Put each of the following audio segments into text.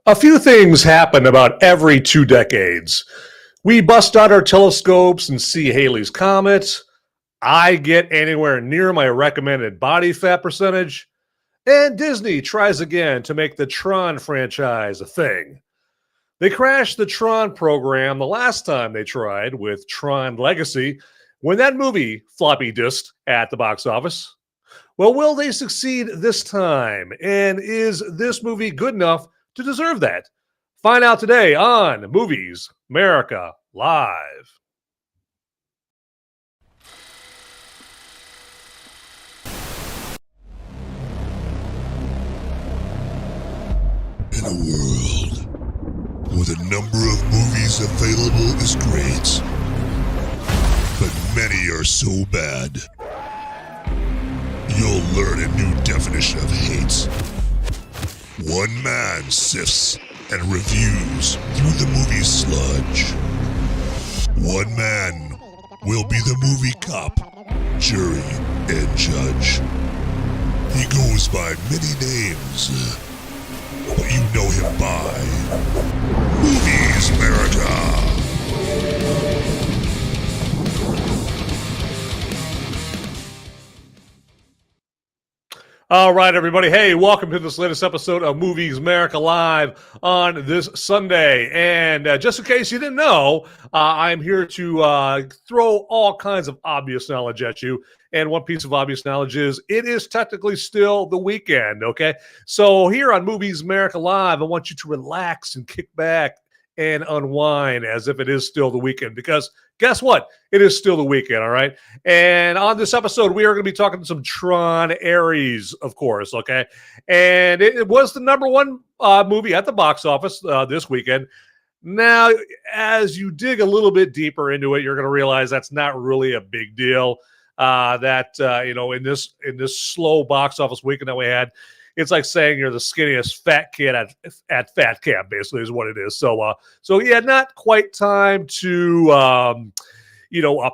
A few things happen about every 2 decades. We bust out our telescopes and see Halley's Comet. I get anywhere near my recommended body fat percentage. And Disney tries again to make the Tron franchise a thing. They crashed the Tron program the last time they tried with Tron Legacy when that movie floppy disked at the box office. Well, will they succeed this time? And is this movie good enough to deserve that? Find out today on Movies Merica Live. In a world where the number of movies available is great, but many are so bad, you'll learn a new definition of hate. One man sifts and reviews through the movie sludge. One man will be the movie cop, jury, and judge. He goes by many names, but you know him by Movies Merica. All right, everybody. Hey, welcome to this latest episode of Movies Merica Live on this Sunday. And just in case you didn't know, I'm here to throw all kinds of obvious knowledge at you. And one piece of obvious knowledge is it is technically still the weekend, okay? So here on Movies Merica Live, I want you to relax and kick back and unwind as if it is still the weekend, because guess what? It is still the weekend, all right? And on this episode, we are going to be talking some Tron Ares, of course, okay? And it was the number one movie at the box office this weekend. Now, as you dig a little bit deeper into it, you're going to realize that's not really a big deal. In this slow box office weekend that we had, it's like saying you're the skinniest fat kid at fat camp, basically, is what it is. So yeah, not quite time to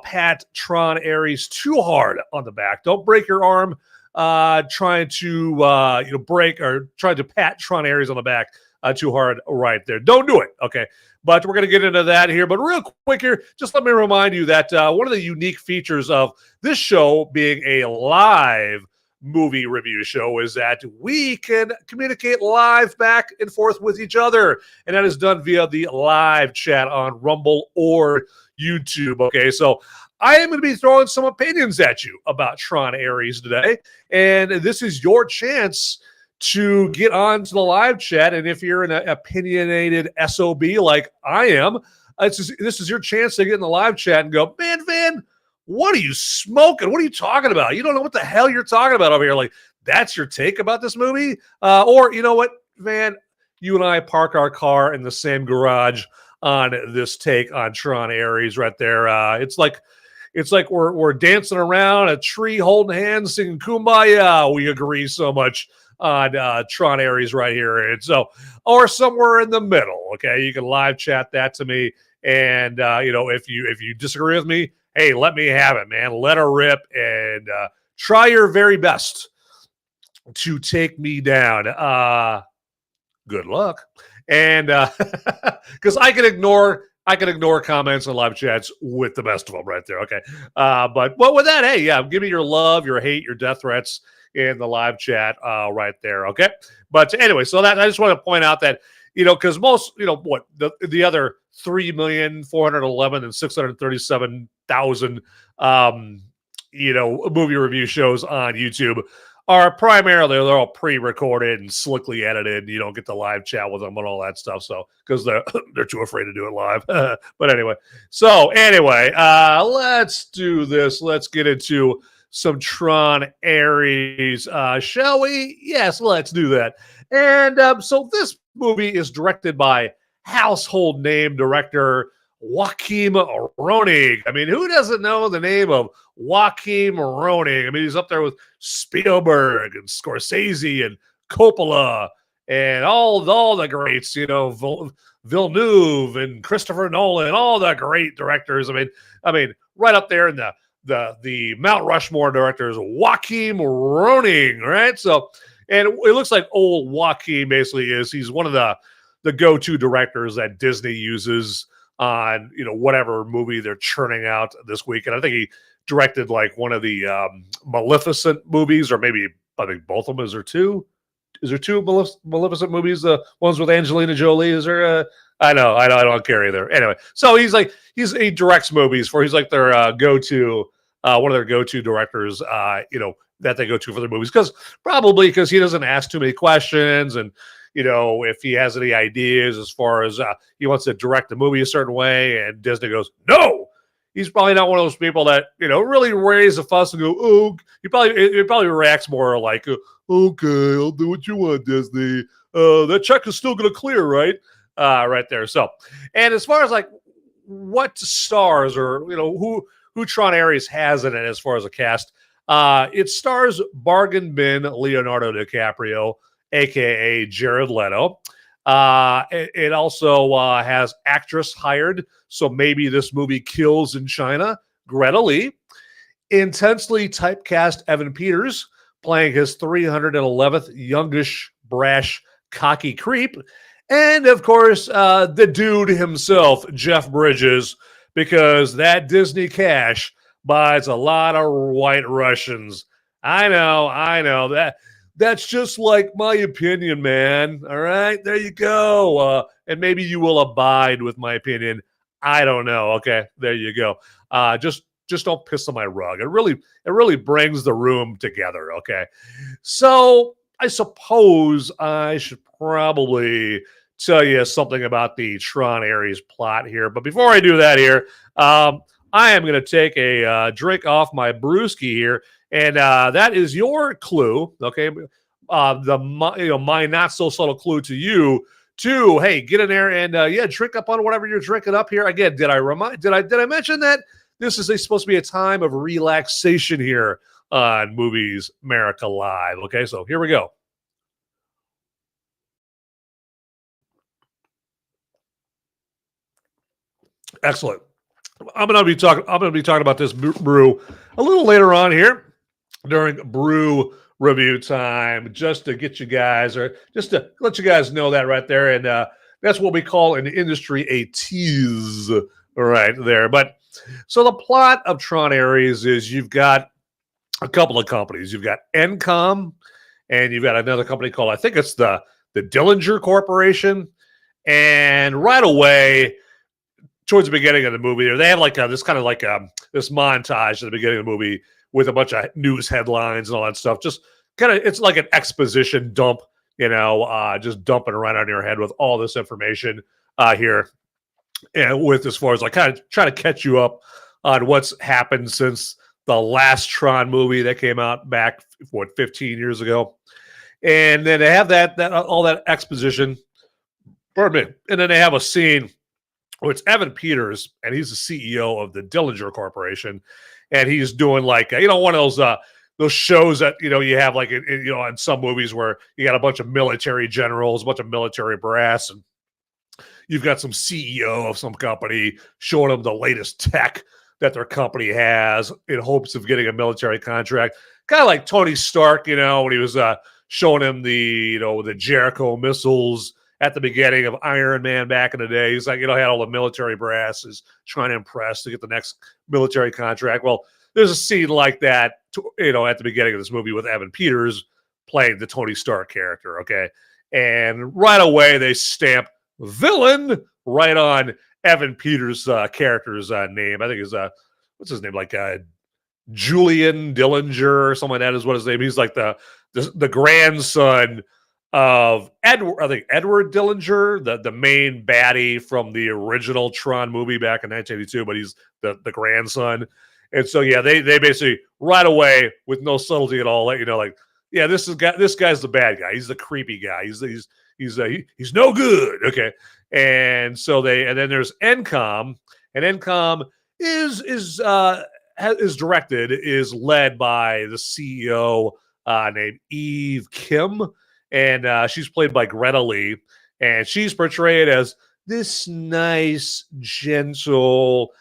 pat Tron Ares too hard on the back. Don't break your arm trying to pat Tron Ares on the back too hard right there. Don't do it, okay? But we're going to get into that here. But real quick here, just let me remind you that one of the unique features of this show being a live movie review show is that we can communicate live back and forth with each other. And that is done via the live chat on Rumble or YouTube. Okay, so I am going to be throwing some opinions at you about Tron Ares today. And this is your chance to get onto the live chat. And if you're an opinionated SOB like I am, this is your chance to get in the live chat and go, man, Van, what are you smoking? What are you talking about? You don't know what the hell you're talking about over here. Like, that's your take about this movie? Or, you know what, Van, you and I park our car in the same garage on this take on Tron Ares right there. It's like we're dancing around a tree holding hands singing Kumbaya. We agree so much on Tron Ares right here. And so, or somewhere in the middle, okay? You can live chat that to me. And, if you disagree with me, hey, let me have it, man. Let her rip and try your very best to take me down. Good luck. And because I can ignore comments and live chats with the best of them right there. Okay. But with that, hey, yeah, give me your love, your hate, your death threats in the live chat right there. Okay. But anyway, so that I just want to point out that, because most, the other 3,411,637,000, movie review shows on YouTube are primarily, they're all pre-recorded and slickly edited. And you don't get to live chat with them and all that stuff. So, because they're too afraid to do it live. But anyway, let's do this. Let's get into some Tron Ares, shall we? Yes, let's do that. And so this movie is directed by household name director Joachim Ronig. I mean, who doesn't know the name of Joachim Ronig? I mean, he's up there with Spielberg and Scorsese and Coppola and all the greats, Villeneuve and Christopher Nolan, all the great directors. I mean, right up there in the Mount Rushmore directors, Joachim Ronig, right? So, and it looks like old Joachim basically he's one of the the go-to directors that Disney uses on, whatever movie they're churning out this week. And I think he directed like one of the Maleficent movies, or maybe I think both of them. Is there two? Is there two Maleficent movies? The ones with Angelina Jolie? Is there? I don't care either. Anyway, so he directs movies he's like their go-to, one of their go-to directors. That they go to for their movies, because he doesn't ask too many questions, and if he has any ideas as far as he wants to direct the movie a certain way, and Disney goes no. He's probably not one of those people that really raise a fuss and go, oh. He probably reacts more like, okay, I'll do what you want, Disney. That check is still going to clear, right? Right there. So, and as far as like what stars or who Tron Ares has in it as far as a cast, it stars bargain bin Leonardo DiCaprio, aka Jared Leto. It also has actress hired, so maybe this movie kills in China, Greta Lee. Intensely typecast Evan Peters, playing his 311th youngish, brash, cocky creep. And, of course, the dude himself, Jeff Bridges, because that Disney cash buys a lot of white Russians. I know. That's just like my opinion, man. All right, there you go. And maybe you will abide with my opinion. I don't know. Okay, there you go. Just don't piss on my rug. It really brings the room together. Okay, so I suppose I should probably tell you something about the Tron Ares plot here. But before I do that here, I am going to take a drink off my brewski here. And that is your clue, okay? My not so subtle clue to you to get in there and drink up on whatever you're drinking up here. Again, did I mention that this is supposed to be a time of relaxation here on Movies Merica Live? Okay, so here we go. Excellent. I'm going to be talking about this brew a little later on here during brew review time, just to get you guys, or just to let you guys know that right there. And that's what we call in the industry a tease right there. But so the plot of Tron Ares is you've got a couple of companies. You've got ENCOM, and you've got another company called, I think it's the Dillinger Corporation. And right away, towards the beginning of the movie, they have like this montage at the beginning of the movie with a bunch of news headlines and all that stuff. Just kind of, it's like an exposition dump, just dumping around on your head with all this information here. And with as far as like kind of trying to catch you up on what's happened since the last Tron movie that came out back, 15 years ago. And then they have that all that exposition. Pardon me. And then they have a scene where it's Evan Peters, and he's the CEO of the Dillinger Corporation. And he's doing like, one of those shows that, you have like, in some movies where you got a bunch of military generals, a bunch of military brass, and you've got some CEO of some company showing them the latest tech that their company has in hopes of getting a military contract. Kind of like Tony Stark, when he was showing him the Jericho missiles at the beginning of Iron Man back in the day. He's like, had all the military brasses trying to impress to get the next military contract. Well, there's a scene like that, at the beginning of this movie with Evan Peters playing the Tony Stark character, okay? And right away, they stamp villain right on Evan Peters' character's name. I think it's, what's his name? Like Julian Dillinger or something like that is what his name. He's like the grandson of Edward Dillinger, the main baddie from the original Tron movie back in 1982, but he's the grandson. And so they basically right away, with no subtlety at all, let you know, like, this guy's the bad guy. Is the creepy guy. He's no good. Okay. And so then there's ENCOM, and ENCOM is led by the CEO named Eve Kim. And she's played by Greta Lee, and she's portrayed as this nice, gentle,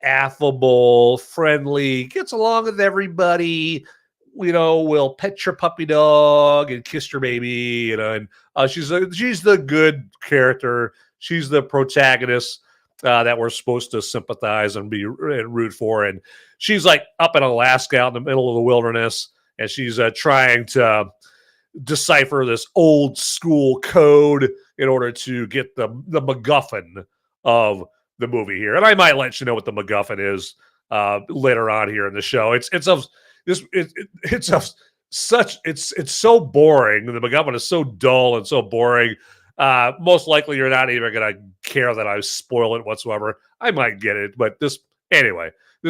affable, friendly, gets along with everybody, will pet your puppy dog and kiss your baby, and she's the good character. She's the protagonist that we're supposed to sympathize and root for. And she's like up in Alaska out in the middle of the wilderness, and she's trying to decipher this old school code in order to get the MacGuffin of the movie here. And I might let you know what the MacGuffin is later on here in the show. It's so boring. The MacGuffin is so dull and so boring. Most likely you're not even going to care that I spoil it whatsoever. I might get it, but this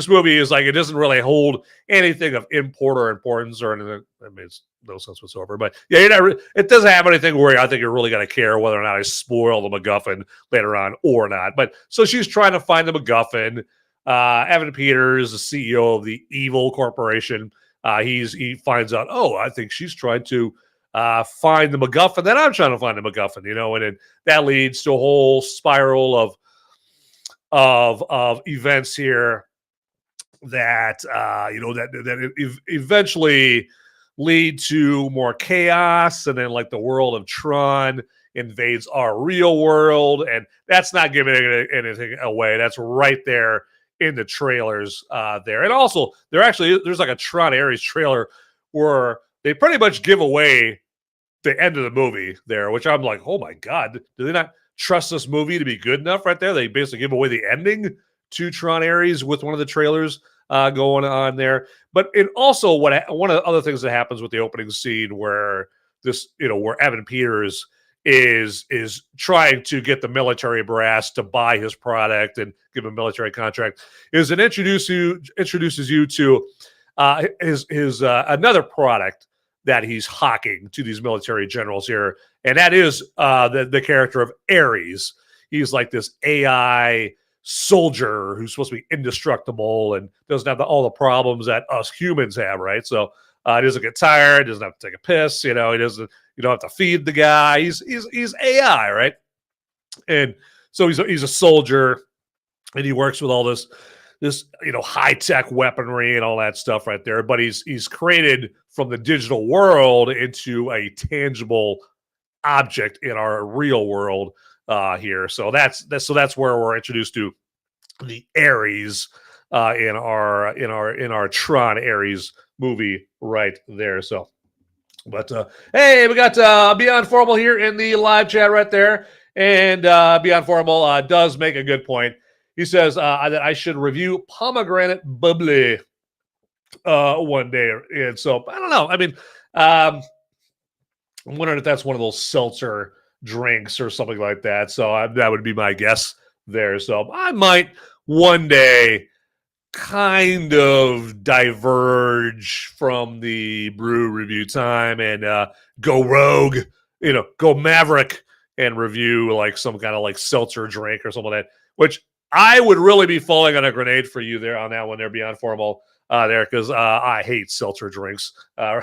movie is like, it doesn't really hold anything of import or importance or anything. I mean, it's no sense whatsoever. But yeah, it doesn't have anything where I think you're really going to care whether or not I spoil the MacGuffin later on or not. But so she's trying to find the MacGuffin. Evan Peters, the CEO of the Evil Corporation, he finds out, I think she's trying to find the MacGuffin. Then I'm trying to find the MacGuffin, and then that leads to a whole spiral of events here that that eventually lead to more chaos, and then like the world of Tron invades our real world, and that's not giving anything away. That's right there in the trailers there. And also there's like a Tron Ares trailer where they pretty much give away the end of the movie there, which I'm like, oh my God, do they not trust this movie to be good enough right there? They basically give away the ending to Tron Ares with one of the trailers going on there. But it also, one of the other things that happens with the opening scene where where Evan Peters is trying to get the military brass to buy his product and give him a military contract, is it introduces you to his another product that he's hawking to these military generals here, and that is the character of Ares. He's like this AI soldier who's supposed to be indestructible and doesn't have all the problems that us humans have, right? So he doesn't get tired, doesn't have to take a piss, he doesn't. You don't have to feed the guy. He's AI, right? And so he's a soldier, and he works with all this high tech weaponry and all that stuff right there. But he's created from the digital world into a tangible object in our real world here. So that's where we're introduced to the Ares in our Tron Ares movie right there. So. But hey, we got Beyond Formal here in the live chat right there. And Beyond Formal does make a good point. He says that I should review pomegranate bubbly one day. And so, I don't know. I mean, I'm wondering if that's one of those seltzer drinks or something like that. So that would be my guess there. So I might one day kind of diverge from the brew review time and go rogue, go maverick and review like some kind of like seltzer drink or something like that, which I would really be falling on a grenade for you there on that one there, Beyond Formal there, because I hate seltzer drinks. So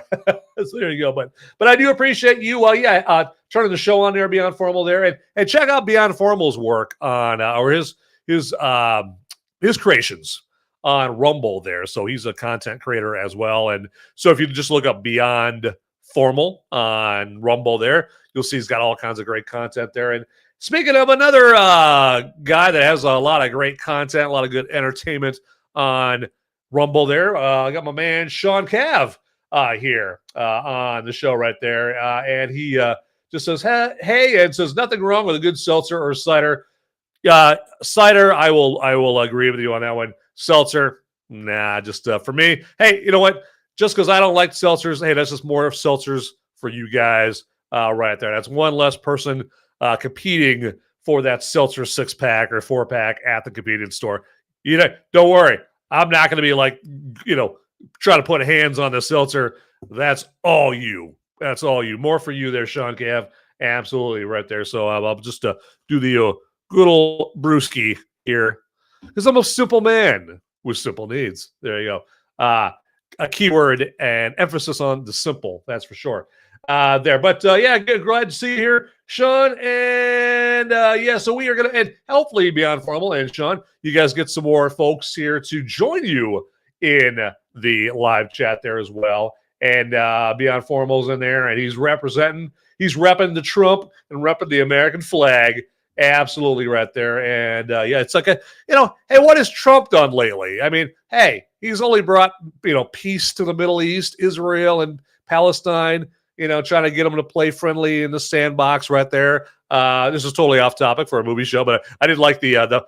there you go. But I do appreciate you turning the show on there, Beyond Formal there, and check out Beyond Formal's work on or his creations on Rumble there. So he's a content creator as well. And so if you just look up Beyond Formal on Rumble there, you'll see he's got all kinds of great content there. And speaking of another guy that has a lot of great content, a lot of good entertainment on Rumble there, I got my man Sean Cav here on the show right there. And he just says, hey, and says nothing wrong with a good seltzer or cider. Cider, I will agree with you on that one. Seltzer, nah, just for me. Hey, you know what? Just because I don't like seltzers, hey, that's just more of seltzers for you guys right there. That's one less person competing for that seltzer 6-pack or 4-pack at the convenience store. Don't worry. I'm not going to be like, try to put hands on the seltzer. That's all you. That's all you. More for you there, Sean Cav. Absolutely right there. So I'll just do the good old brewski here. Because I'm a simple man with simple needs. There you go. A keyword and emphasis on the simple. That's for sure. There. But good. Glad to see you here, Sean. And so we are going to, and hopefully Beyond Formal and Sean, you guys get some more folks here to join you in the live chat there as well. and Beyond Formal's in there, and he's repping the Trump and repping the American flag. Absolutely right there. And yeah, it's like hey, what has Trump done lately? I mean, hey, he's only brought, peace to the Middle East, Israel and Palestine, trying to get them to play friendly in the sandbox right there. This is totally off topic for a movie show, but I did like the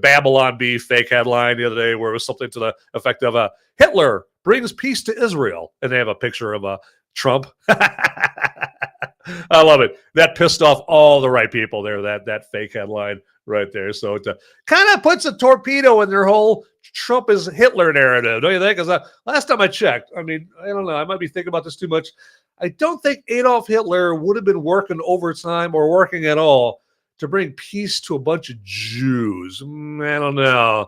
Babylon Bee fake headline the other day where it was something to the effect of Hitler brings peace to Israel. And they have a picture of Trump. I love it. That pissed off all the right people there, that fake headline right there. So it kind of puts a torpedo in their whole Trump is Hitler narrative, don't you think? Because last time I checked, I mean, I don't know, I might be thinking about this too much. I don't think Adolf Hitler would have been working overtime or working at all to bring peace to a bunch of Jews. I don't know.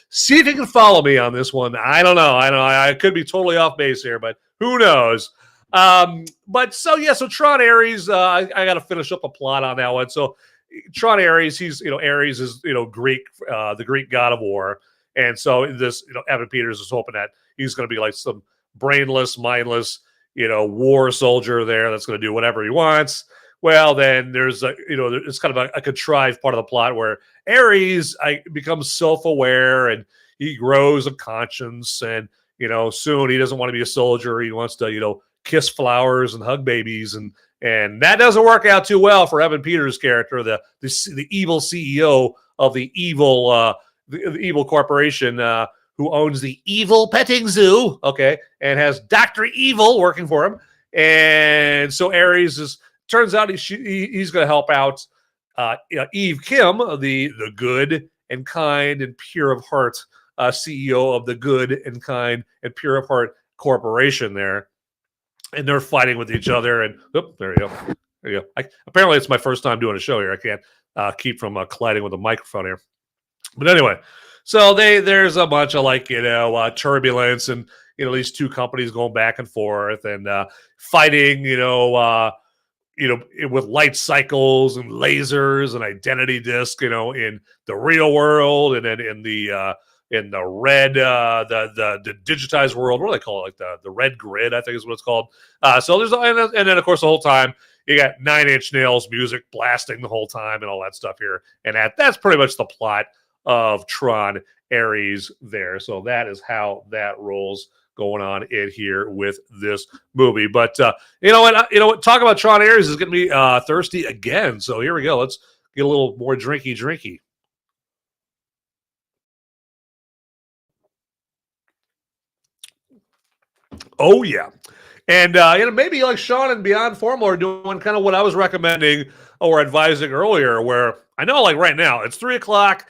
See if you can follow me on this one. I don't know. I could be totally off base here, but who knows? So Tron Ares, I got to finish up a plot on that one. So Tron Ares, Ares is, Greek, the Greek god of war. And so this, Evan Peters is hoping that he's going to be like some brainless, mindless, war soldier there that's going to do whatever he wants. Well, then there's it's kind of a contrived part of the plot where Ares becomes self-aware and he grows a conscience, and soon he doesn't want to be a soldier. He wants to kiss flowers and hug babies, and that doesn't work out too well for Evan Peters' character, the evil CEO of the evil corporation who owns the evil petting zoo, okay, and has Dr. Evil working for him. And so Ares turns out he's going to help out Eve Kim, the good and kind and pure of heart CEO of the good and kind and pure of heart corporation there. And they're fighting with each other. And there you go. There you go. Apparently, it's my first time doing a show here. I can't keep from colliding with the microphone here. But anyway, so there's a bunch of turbulence and these two companies going back and forth and fighting. With light cycles and lasers and identity disc, in the real world, and then in the red, the digitized world. What do they call it? Like the red grid, I think is what it's called. So there's, and then of course the whole time you got Nine Inch Nails music blasting the whole time and all that stuff here. And that's pretty much the plot of Tron Ares there. So that is how that rolls going on in here with this movie. But you know what? Talk about Tron Ares is going to be thirsty again. So here we go. Let's get a little more drinky. Oh yeah, and maybe like Sean and Beyond Formal are doing kind of what I was recommending or advising earlier, where I know like right now it's 3:00,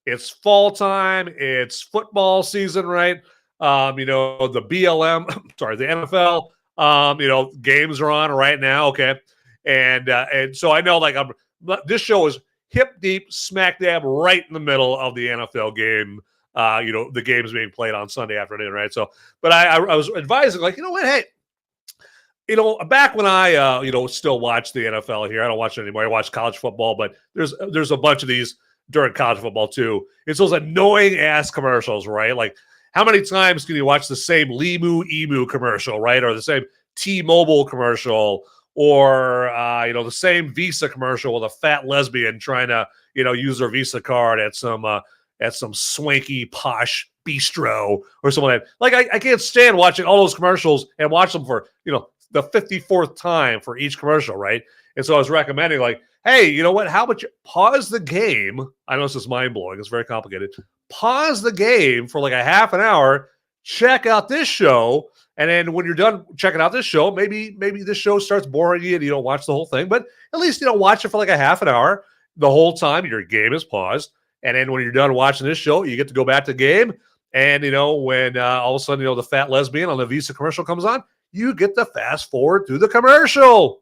it's fall time, it's football season, right? The BLM, sorry, the NFL, games are on right now, okay, and so I know like this show is hip deep, smack dab, right in the middle of the NFL game. The game's being played on Sunday afternoon, right? So, but I was advising, like, hey, back when I, still watch the NFL here, I don't watch it anymore. I watch college football, but there's a bunch of these during college football too. It's those annoying ass commercials, right? Like, how many times can you watch the same Limu Emu commercial, right? Or the same T-Mobile commercial, or the same Visa commercial with a fat lesbian trying to, use their Visa card at some swanky posh bistro or something like that. Like I can't stand watching all those commercials and watch them for the 54th time for each commercial, right? And so I was recommending, like, hey, you know what? How about you pause the game? I know this is mind blowing. It's very complicated. Pause the game for like a half an hour. Check out this show, and then when you're done checking out this show, maybe this show starts boring you and you don't watch the whole thing, but at least watch it for like a half an hour. The whole time your game is paused. And then when you're done watching this show, you get to go back to the game. And, when all of a sudden, the fat lesbian on the Visa commercial comes on, you get to fast forward through the commercial.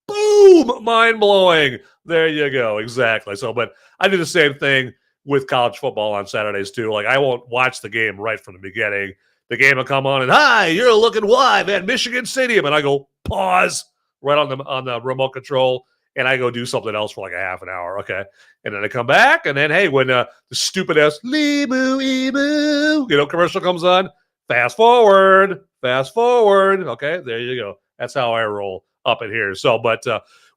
Boom! Mind-blowing. There you go. Exactly. So, but I do the same thing with college football on Saturdays, too. Like, I won't watch the game right from the beginning. The game will come on and, hi, you're looking live at Michigan Stadium. And I go, pause, right on the remote control. And I go do something else for like a half an hour, okay? And then I come back, and then, hey, when the stupid-ass Limu Emu, commercial comes on, fast forward fast forward. Okay, there you go. That's how I roll up in here. So, but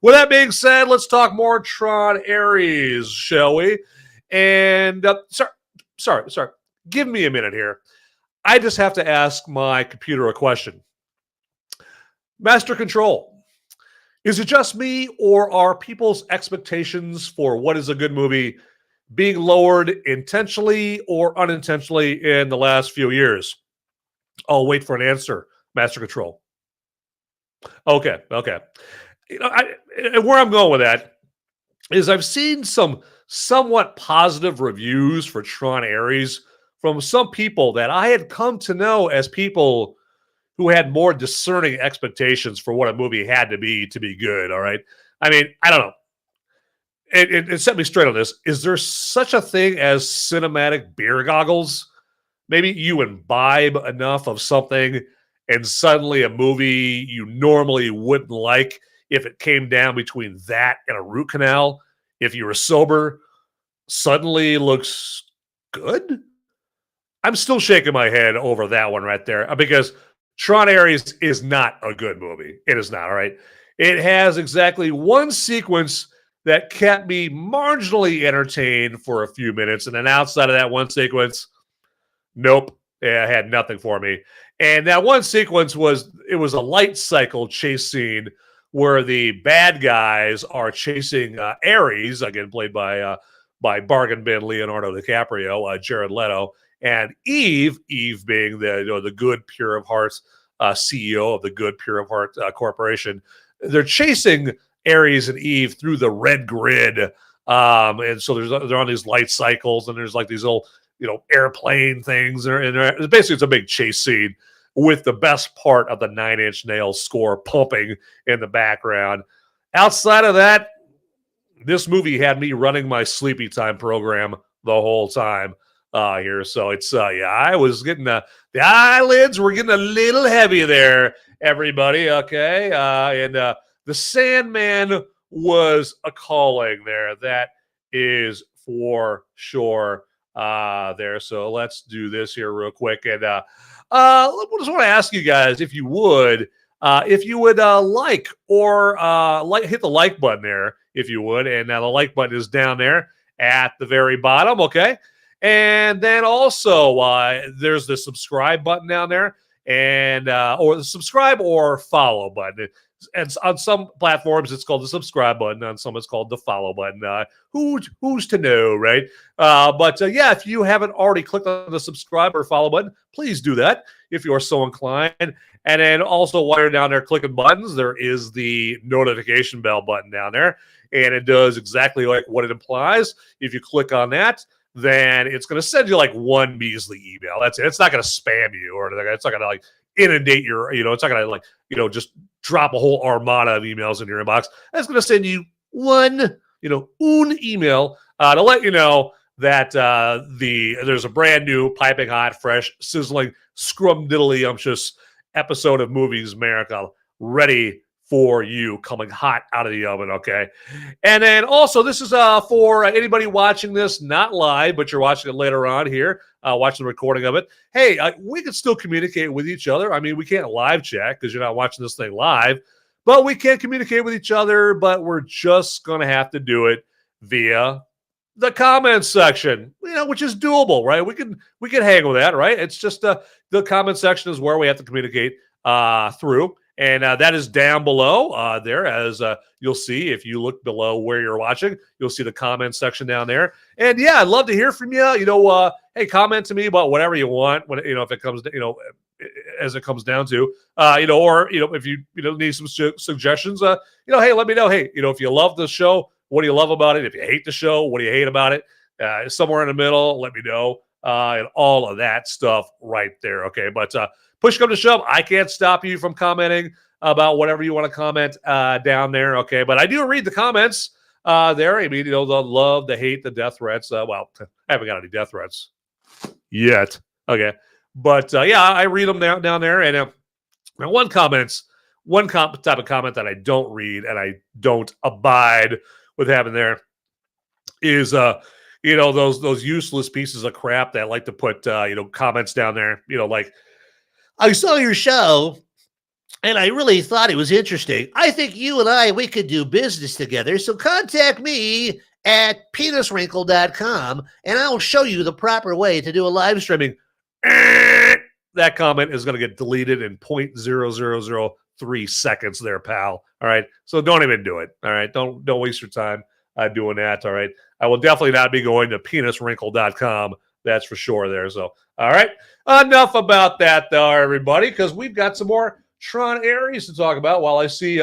with that being said, let's talk more Tron Ares, shall we? And sorry. Give me a minute here. I just have to ask my computer a question. Master Control, is it just me, or are people's expectations for what is a good movie being lowered intentionally or unintentionally in the last few years? I'll wait for an answer, Master Control. Okay. You know, where I'm going with that is I've seen some somewhat positive reviews for Tron Ares from some people that I had come to know as people who had more discerning expectations for what a movie had to be good. All right. I mean, I don't know. It set me straight on this. Is there such a thing as cinematic beer goggles? Maybe you imbibe enough of something and suddenly a movie you normally wouldn't like, if it came down between that and a root canal, if you were sober, suddenly looks good? I'm still shaking my head over that one right there, because Tron Ares is not a good movie. It is not, all right? It has exactly one sequence that kept me marginally entertained for a few minutes, and then outside of that one sequence, nope, it had nothing for me. And that one sequence was a light cycle chase scene where the bad guys are chasing Ares, again played by bargain bin Leonardo DiCaprio, Jared Leto, and Eve being the good pure of heart CEO of the good pure of heart corporation. They're chasing Ares and Eve through the red grid, and so they're on these light cycles, and there's like these little airplane things, and basically it's a big chase scene with the best part of the Nine Inch Nails score pumping in the background. Outside of that, this movie had me running my sleepy time program the whole time here. So it's I was getting the eyelids were getting a little heavy there, everybody. Okay, and the Sandman was a calling there. That is for sure there. So let's do this here real quick, and I just want to ask you guys if you would like or hit the like button there if you would, and the like button is down there at the very bottom. Okay. And then also there's the subscribe button down there, and or the subscribe or follow button. And on some platforms it's called the subscribe button, on some it's called the follow button. Who's to know, right? But yeah, if you haven't already clicked on the subscribe or follow button, please do that if you are so inclined. And then also, while you're down there clicking buttons, there is the notification bell button down there, and it does exactly like what it implies. If you click on that, then it's going to send you like one measly email. That's it. It's not going to spam you or anything. It's not going to like inundate your, it's not going to like, just drop a whole armada of emails in your inbox. It's going to send you one email to let you know that there's a brand new piping hot, fresh, sizzling, scrumdiddlyumptious episode of Movies Merica ready for you, coming hot out of the oven, okay? And then also, this is for anybody watching this not live, but you're watching it later on here, watching the recording of it. Hey, we can still communicate with each other. I mean, we can't live chat because you're not watching this thing live, but we can communicate with each other, but we're just going to have to do it via the comments section, which is doable, right? We can hang with that, right? It's just the comment section is where we have to communicate through. And that is down below there, as you'll see if you look below where you're watching. You'll see the comment section down there. And yeah, I'd love to hear from you. Hey, comment to me about whatever you want. When if it comes, as it comes down to, or if you need some suggestions, hey, let me know. Hey, if you love the show, what do you love about it? If you hate the show, what do you hate about it? Somewhere in the middle, let me know. And all of that stuff right there. Okay, but push come to shove, I can't stop you from commenting about whatever you want to comment down there. Okay, but I do read the comments there. I mean, the love, the hate, the death threats. Well, I haven't got any death threats yet. Okay, but yeah, I read them down there. And now one type of comment that I don't read and I don't abide with having there is those useless pieces of crap that like to put comments down there. I saw your show and I really thought it was interesting. I think you and we could do business together. So contact me at peniswrinkle.com and I'll show you the proper way to do a live streaming. That comment is going to get deleted in 0.0003 seconds there, pal. All right. So don't even do it. All right. Don't waste your time doing that. All right. I will definitely not be going to peniswrinkle.com. That's for sure there. So, all right. Enough about that, though, everybody, because we've got some more Tron Ares to talk about while I see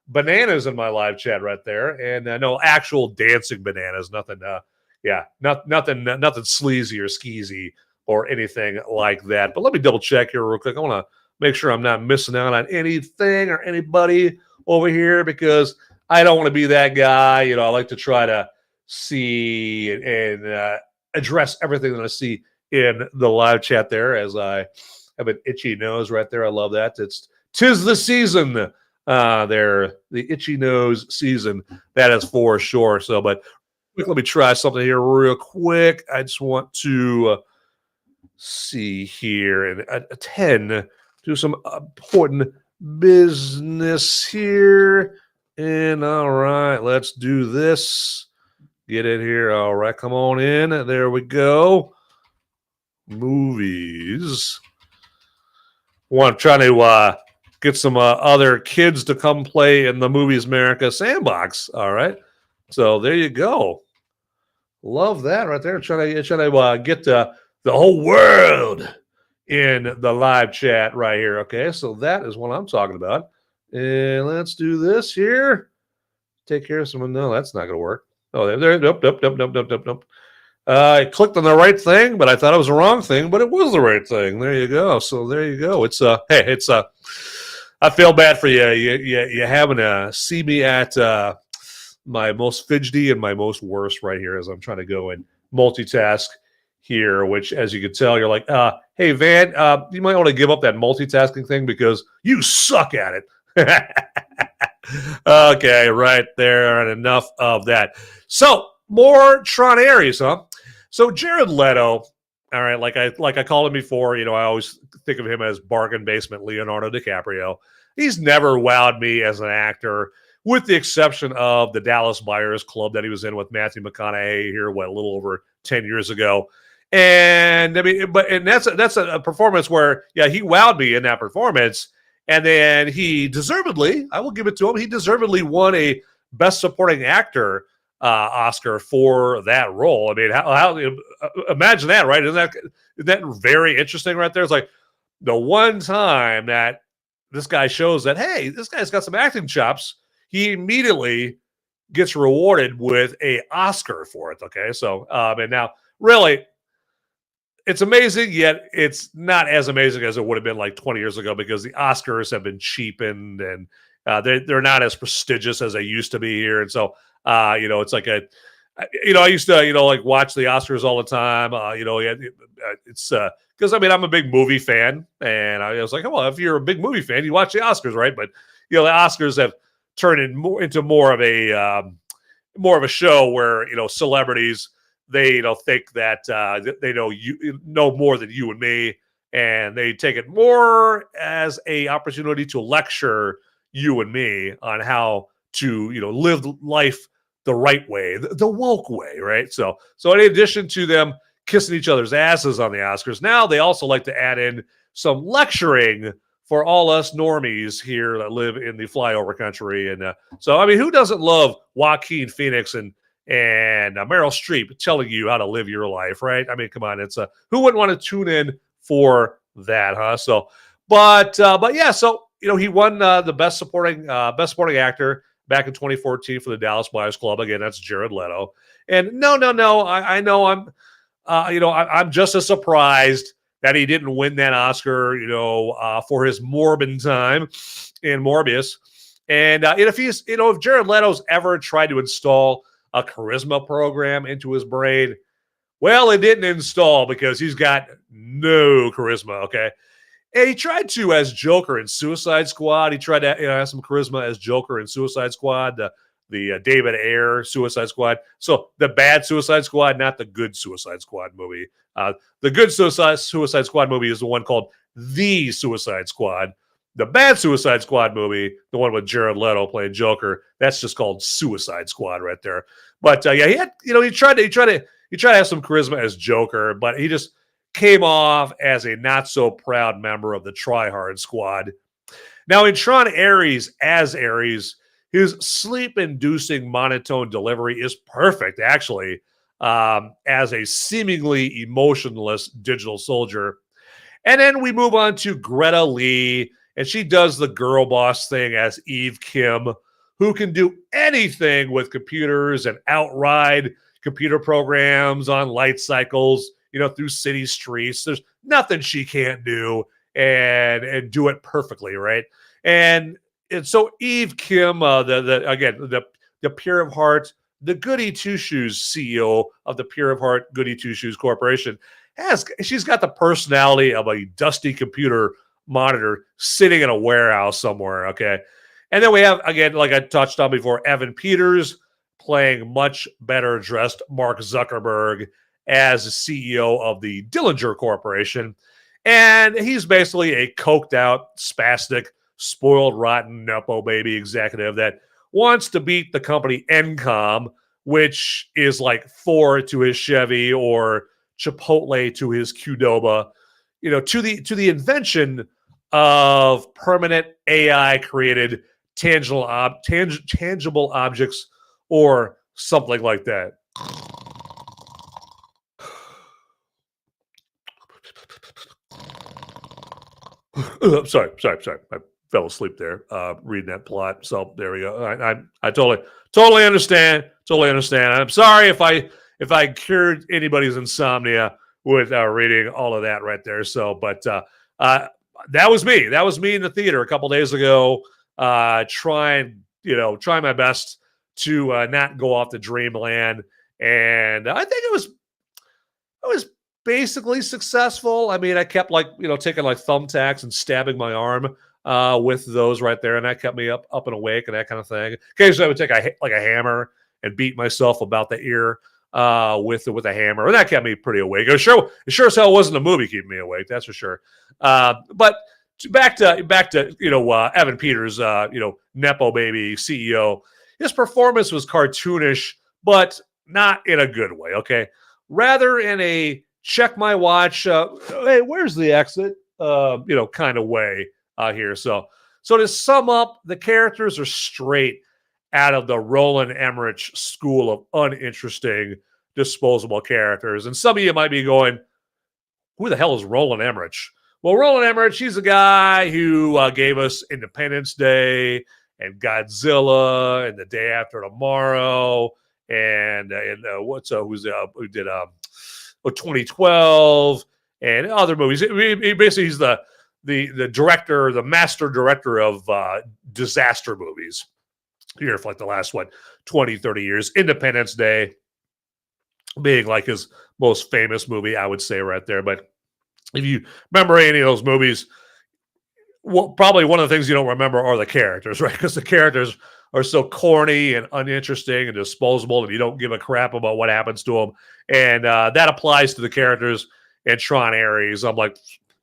bananas in my live chat right there. And no actual dancing bananas. Nothing. Nothing sleazy or skeezy or anything like that. But let me double check here real quick. I want to make sure I'm not missing out on anything or anybody over here because I don't want to be that guy. You know, I like to try to see and address everything that I see in the live chat there as I have an itchy nose right there. I love that. Tis the season there, the itchy nose season. That is for sure. So, but let me try something here real quick. I just want to see here and attend to some important business here. And all right, let's do this. Get in here. All right, come on in. There we go. Movies. Well, I'm trying to get some other kids to come play in the Movies Merica sandbox. All right. So there you go. Love that right there. Trying to get the whole world in the live chat right here. Okay. So that is what I'm talking about. And let's do this here. Take care of someone. No, that's not going to work. Oh, there. Nope. I clicked on the right thing, but I thought it was the wrong thing, but it was the right thing. There you go. So there you go. I feel bad for you. You having to see me at my most fidgety and my most worst right here as I'm trying to go and multitask here, which as you can tell, you're like, hey, Van, you might want to give up that multitasking thing because you suck at it. Okay, right there, and enough of that. So more Tron Ares, huh? So Jared Leto, all right, like I called him before, you know, I always think of him as bargain basement Leonardo DiCaprio. He's never wowed me as an actor, with the exception of the Dallas Buyers Club that he was in with Matthew McConaughey here, a little over 10 years ago. And I mean, that's a performance where, yeah, he wowed me in that performance. And then he deservedly, I will give it to him, he deservedly won a Best Supporting Actor Oscar for that role. I mean, how imagine that, right? Isn't that very interesting right there? It's like the one time that this guy shows that, hey, this guy's got some acting chops, he immediately gets rewarded with a Oscar for it, okay? So, and now, really, it's amazing, yet it's not as amazing as it would have been like 20 years ago because the Oscars have been cheapened and they're not as prestigious as they used to be here. And so, you know, it's like I used to, like watch the Oscars all the time. It's because I mean, I'm a big movie fan and I was like, oh, well, if you're a big movie fan, you watch the Oscars, right? But, the Oscars have turned into more of a show where, celebrities, they think that they know more than you and me, and they take it more as a opportunity to lecture you and me on how to live life the right way, the woke way, right? So in addition to them kissing each other's asses on the Oscars, now they also like to add in some lecturing for all us normies here that live in the flyover country. And so, I mean, who doesn't love Joaquin Phoenix and Meryl Streep telling you how to live your life, right? I mean, come on, it's who wouldn't want to tune in for that, huh? So, but yeah, so he won the best supporting actor back in 2014 for the Dallas Buyers Club. Again, that's Jared Leto. And no, I know I'm just as surprised that he didn't win that Oscar, for his Morbin time in Morbius. And if Jared Leto's ever tried to install a charisma program into his brain, well, it didn't install because he's got no charisma, okay? And he tried to as Joker in Suicide Squad. He tried to have some charisma as Joker in Suicide Squad, the David Ayer Suicide Squad. So the bad Suicide Squad, not the good Suicide Squad movie. The good Suicide Squad movie is the one called the Suicide Squad. The bad Suicide Squad movie, the one with Jared Leto playing Joker, that's just called Suicide Squad right there. But yeah, he had, he tried to have some charisma as Joker, but he just came off as a not so proud member of the Try Hard Squad. Now in Tron Ares as Ares, his sleep-inducing monotone delivery is perfect, actually, as a seemingly emotionless digital soldier. And then we move on to Greta Lee, and she does the girl boss thing as Eve Kim, who can do anything with computers and outride computer programs on light cycles, through city streets. There's nothing she can't do and do it perfectly, right? And so Eve Kim, the Pure of Heart, the Goody Two Shoes CEO of the Pure of Heart Goody Two Shoes Corporation, she's got the personality of a dusty computer monitor sitting in a warehouse somewhere, okay? And then we have, again, like I touched on before, Evan Peters playing much better dressed Mark Zuckerberg as the CEO of the Dillinger Corporation. And he's basically a coked out, spastic, spoiled, rotten, nepo baby executive that wants to beat the company ENCOM, which is like Ford to his Chevy or Chipotle to his Qdoba, to the invention of permanent AI created tangible objects or something like that. I'm sorry. I fell asleep there reading that plot. So there we go. I totally understand. I'm sorry if I cured anybody's insomnia with reading all of that right there. So, but that was me. That was me in the theater a couple days ago, trying my best to not go off to dreamland. And I think I was basically successful. I mean, I kept taking like thumbtacks and stabbing my arm with those right there, and that kept me up and awake and that kind of thing. Occasionally, I would take a hammer and beat myself about the ear with a hammer, and that kept me pretty awake. It sure as hell wasn't a movie keeping me awake, that's for sure. But back to Evan Peters, nepo baby CEO. His performance was cartoonish, but not in a good way. Okay, rather in a check my watch, hey, where's the exit? Kind of way here. So to sum up, the characters are straight out of the Roland Emmerich school of uninteresting, disposable characters. And some of you might be going, who the hell is Roland Emmerich? Well, Roland Emmerich, he's a guy who gave us Independence Day and Godzilla and The Day After Tomorrow and who did 2012 and other movies. He's the director, the master director of disaster movies here for like the last 20, 30 years. Independence Day being like his most famous movie, I would say right there. But if you remember any of those movies, probably one of the things you don't remember are the characters, right? Because the characters are so corny and uninteresting and disposable, and you don't give a crap about what happens to them. And that applies to the characters in Tron Ares. I'm like,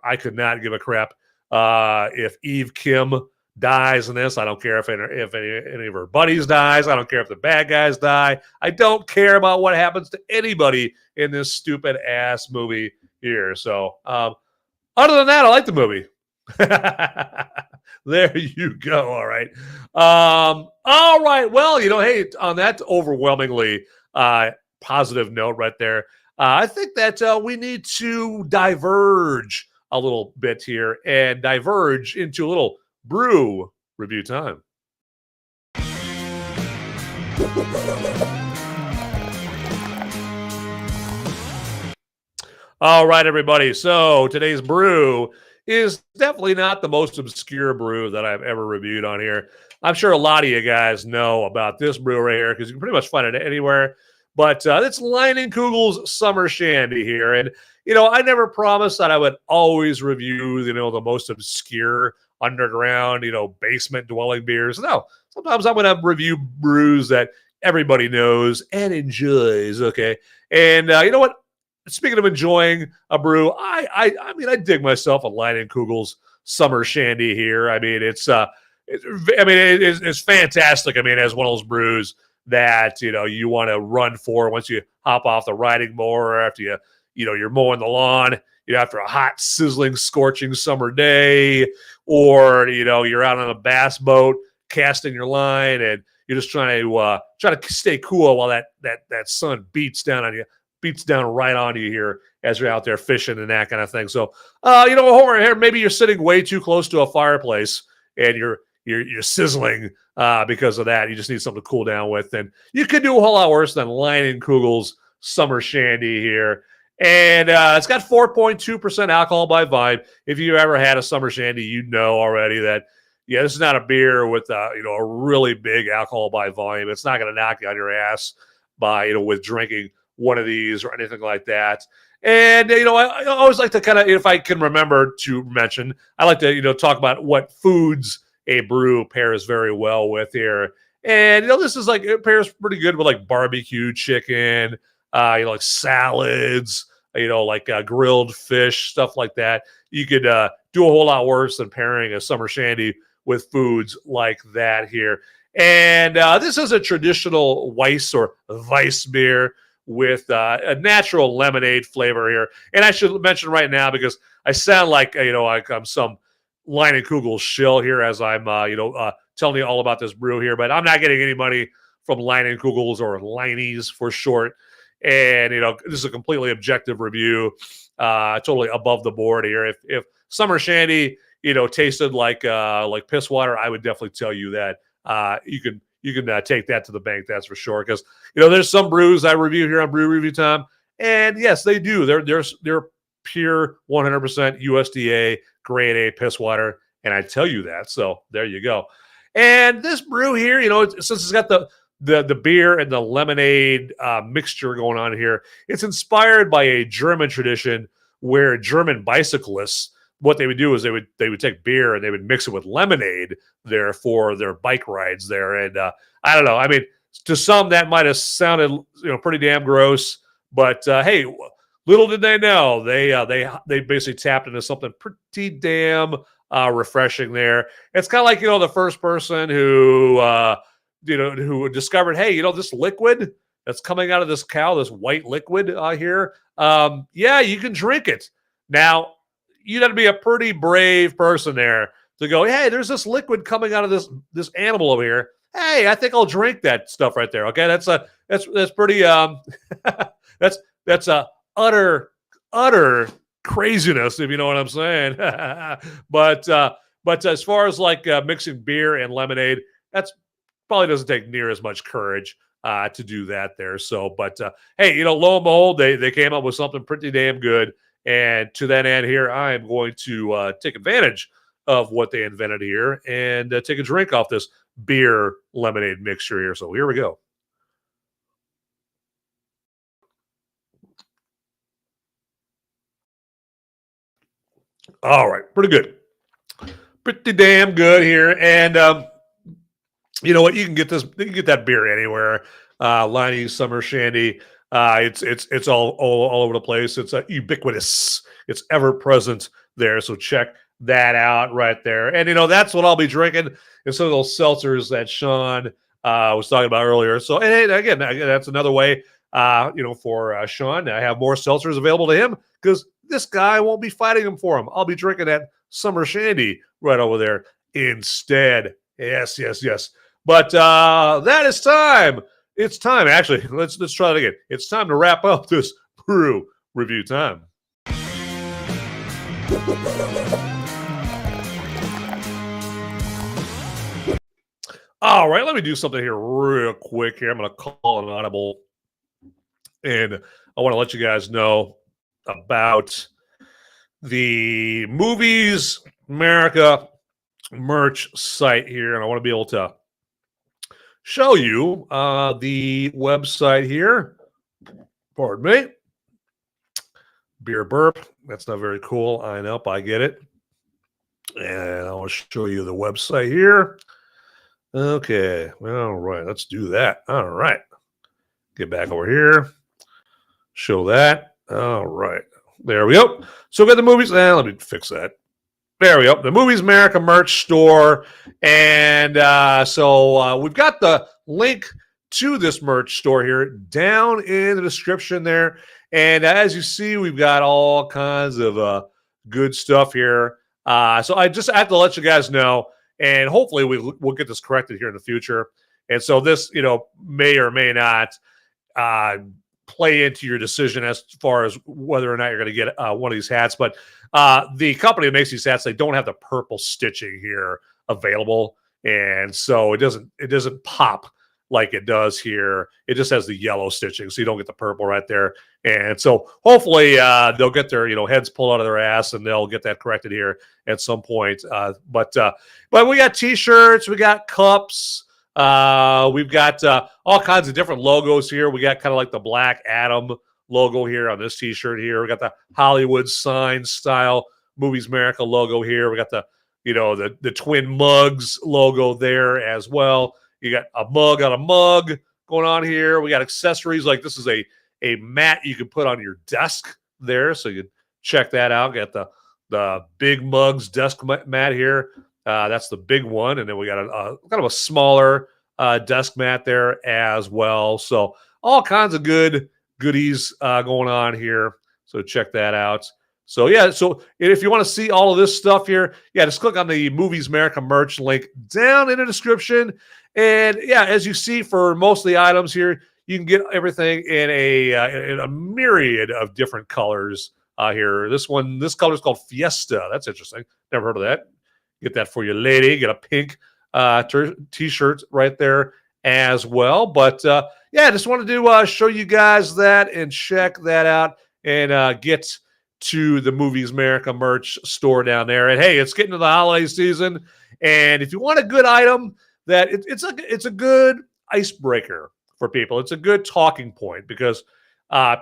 I could not give a crap if Eve Kim dies in this. I don't care if any of her buddies dies. I don't care if the bad guys die. I don't care about what happens to anybody in this stupid ass movie here. So other than that, I like the movie. There you go. All right. All right. Well, hey, on that overwhelmingly positive note right there, I think that we need to diverge a little bit here and diverge into a little brew review time. All right, everybody. So today's brew is definitely not the most obscure brew that I've ever reviewed on here. I'm sure a lot of you guys know about this brew right here because you can pretty much find it anywhere. But it's Leinenkugel's Summer Shandy here. And, I never promised that I would always review, the most obscure underground, basement dwelling beers. No, sometimes I'm going to review brews that everybody knows and enjoys. Okay. And you know what? speaking of enjoying a brew, I mean, I dig myself a Leinenkugel's Summer Shandy here. I mean, it's fantastic. I mean, as one of those brews that you want to run for once you hop off the riding mower after you're mowing the lawn, after a hot, sizzling, scorching summer day, or you're out on a bass boat casting your line and you're just trying to stay cool while that sun beats down right on you here as you're out there fishing and that kind of thing. So, over here, maybe you're sitting way too close to a fireplace and you're sizzling because of that. You just need something to cool down with. And you could do a whole lot worse than Leinenkugel's Summer Shandy here. And it's got 4.2% alcohol by volume. If you ever had a Summer Shandy, you know already that, this is not a beer with, a really big alcohol by volume. It's not going to knock you on your ass by, with drinking one of these or anything like that. And, I always like to kind of, if I can remember to mention, I like to, talk about what foods a brew pairs very well with here. And, this is it pairs pretty good with like barbecue chicken, like salads, like grilled fish, stuff like that. You could do a whole lot worse than pairing a Summer Shandy with foods like that here. And this is a traditional Weiss or Weiss beer with a natural lemonade flavor here. And I should mention right now, because I sound like, like I'm some Leinenkugel shill here as I'm, telling you all about this brew here, but I'm not getting any money from Leinenkugels or Leinies for short. And, this is a completely objective review, totally above the board here. If Summer Shandy, tasted like piss water, I would definitely tell you that you can take that to the bank. That's for sure. Because there's some brews I review here on Brew Review Time, and yes, they do. They're pure 100% USDA grade A piss water, and I tell you that. So there you go. And this brew here, since it's got the beer and the lemonade mixture going on here, it's inspired by a German tradition where German bicyclists, what they would do is they would take beer and they would mix it with lemonade there for their bike rides there. And I don't know. I mean, to some that might have sounded pretty damn gross, but hey, little did they know they basically tapped into something pretty damn refreshing there. It's kind of like the first person who who discovered, hey, this liquid that's coming out of this cow, this white liquid here, yeah, you can drink it. Now, you got to be a pretty brave person there to go, hey, there's this liquid coming out of this animal over here. Hey, I think I'll drink that stuff right there. Okay, that's pretty that's a utter craziness, if you know what I'm saying. but as far as mixing beer and lemonade, that's probably doesn't take near as much courage to do that there. So, but hey, lo and behold, they came up with something pretty damn good. And to that end here, I am going to take advantage of what they invented here and take a drink off this beer lemonade mixture here. So here we go. All right, pretty good. Pretty damn good here. And you know what? You can get that beer anywhere. Leinie's Summer Shandy. It's all over the place. It's ubiquitous. It's ever present there. So check that out right there. And that's what I'll be drinking. And some of those seltzers that Sean was talking about earlier. So and again, that's another way. For Sean, I have more seltzers available to him because this guy won't be fighting him for him. I'll be drinking that Summer Shandy right over there instead. Yes. But that is time. It's time. Actually, let's try that again. It's time to wrap up this brew review time. All right, let me do something here real quick here. I'm going to call an audible, and I want to let you guys know about the Movies Merica merch site here, and I want to be able to show you the website here. Pardon me. Beer burp. That's not very cool. I know, I get it. And I want to show you the website here. Okay. All right. Let's do that. All right. Get back over here. Show that. All right. There we go. So we got the movies. Let me fix that. There we go. The Movies America merch store. And so we've got the link to this merch store here down in the description there. And as you see, we've got all kinds of good stuff here. So I just have to let you guys know, and hopefully we'll get this corrected here in the future. And so this, may or may not play into your decision as far as whether or not you're going to get one of these hats. But the company that makes these hats, they don't have the purple stitching here available, and so it doesn't pop like it does here. It just has the yellow stitching, so you don't get the purple right there. And so hopefully they'll get their heads pulled out of their ass, and they'll get that corrected here at some point. But we got T-shirts, we got cups. We've got all kinds of different logos here. We got kind of like the Black Adam logo here on this T-shirt here. We got the Hollywood sign style Movies America logo here. We got the the Twin Mugs logo there as well. You got a mug on a mug going on here. We got accessories like this is a mat you can put on your desk there, so you can check that out. Got the Big Mugs desk mat here. That's the big one, and then we got a kind of a smaller desk mat there as well. So all kinds of goodies going on here. So check that out. So yeah, so if you want to see all of this stuff here, just click on the Movies America merch link down in the description. And yeah, as you see for most of the items here, you can get everything in a myriad of different colors here. This color is called Fiesta. That's interesting. Never heard of that. Get that for your lady. Get a pink T-shirt right there as well. But I just wanted to show you guys that and check that out and get to the Movies America merch store down there. And hey, it's getting to the holiday season, and if you want a good item that it's a good icebreaker for people, it's a good talking point because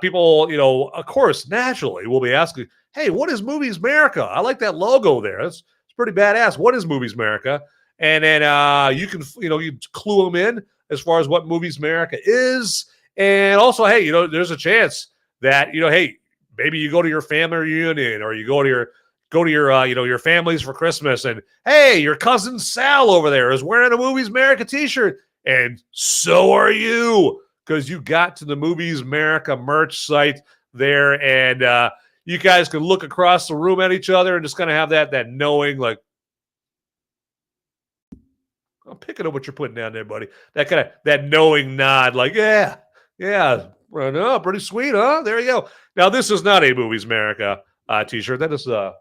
people, of course, naturally will be asking, "Hey, what is Movies America? I like that logo there. It's pretty badass. What is Movies America?" And then you can you clue them in as far as what Movies America is, and also, hey, there's a chance that hey, maybe you go to your family reunion or you go to your your families for Christmas, and hey, your cousin Sal over there is wearing a Movies America T-shirt, and so are you, because you got to the Movies America merch site there, and you guys can look across the room at each other and just kind of have that knowing, like, I'm picking up what you're putting down there, buddy. That knowing nod, like, yeah, pretty sweet, huh? There you go. Now, this is not a Movies America T-shirt. That's a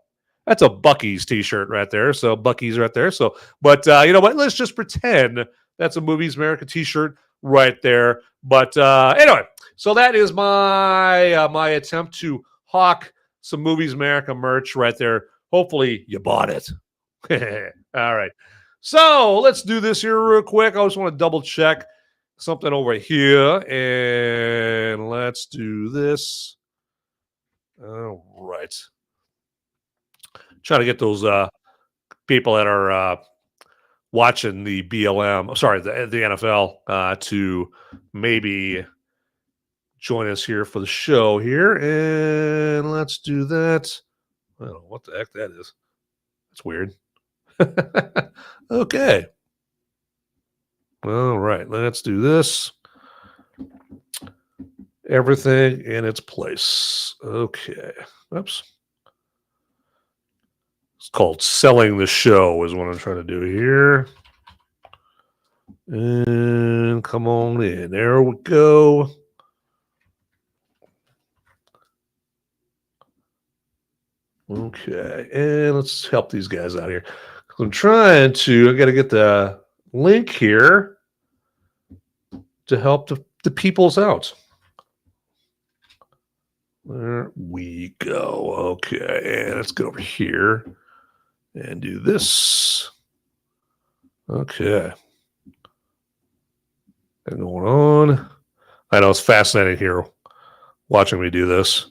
Buc-ee's T-shirt right there. So Buc-ee's right there. So, but you know what? Let's just pretend that's a Movies America T-shirt right there. But anyway, so that is my attempt to hawk some Movies America merch right there. Hopefully you bought it. All right. So let's do this here real quick. I just want to double check something over here, and let's do this. All right. Try to get those people that are watching the BLM, sorry, the NFL, to maybe join us here for the show here. And let's do that. I don't know what the heck that is. That's weird. Okay. All right, let's do this. Everything in its place. Okay. Oops. It's called selling the show is what I'm trying to do here. And come on in. There we go. Okay. And let's help these guys out here. I got to get the link here to help the peoples out. There we go. Okay. And let's go over here and do this. Okay. And going on. I know it's fascinating here watching me do this,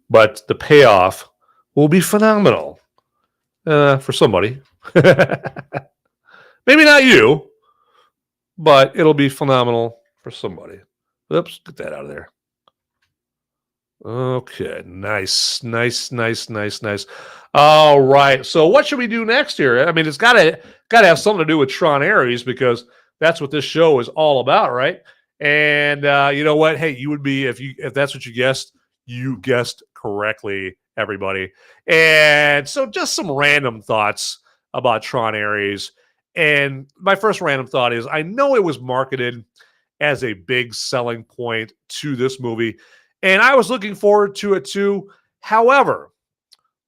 but the payoff will be phenomenal for somebody. Maybe not you, but it'll be phenomenal for somebody. Oops, get that out of there. Okay, nice. All right. So what should we do next here? I mean, it's gotta have something to do with Tron Ares because that's what this show is all about, right? And you know what? Hey, you would be if that's what you guessed correctly, everybody. And so just some random thoughts about Tron Ares. And my first random thought is I know it was marketed as a big selling point to this movie. And I was looking forward to it too. However,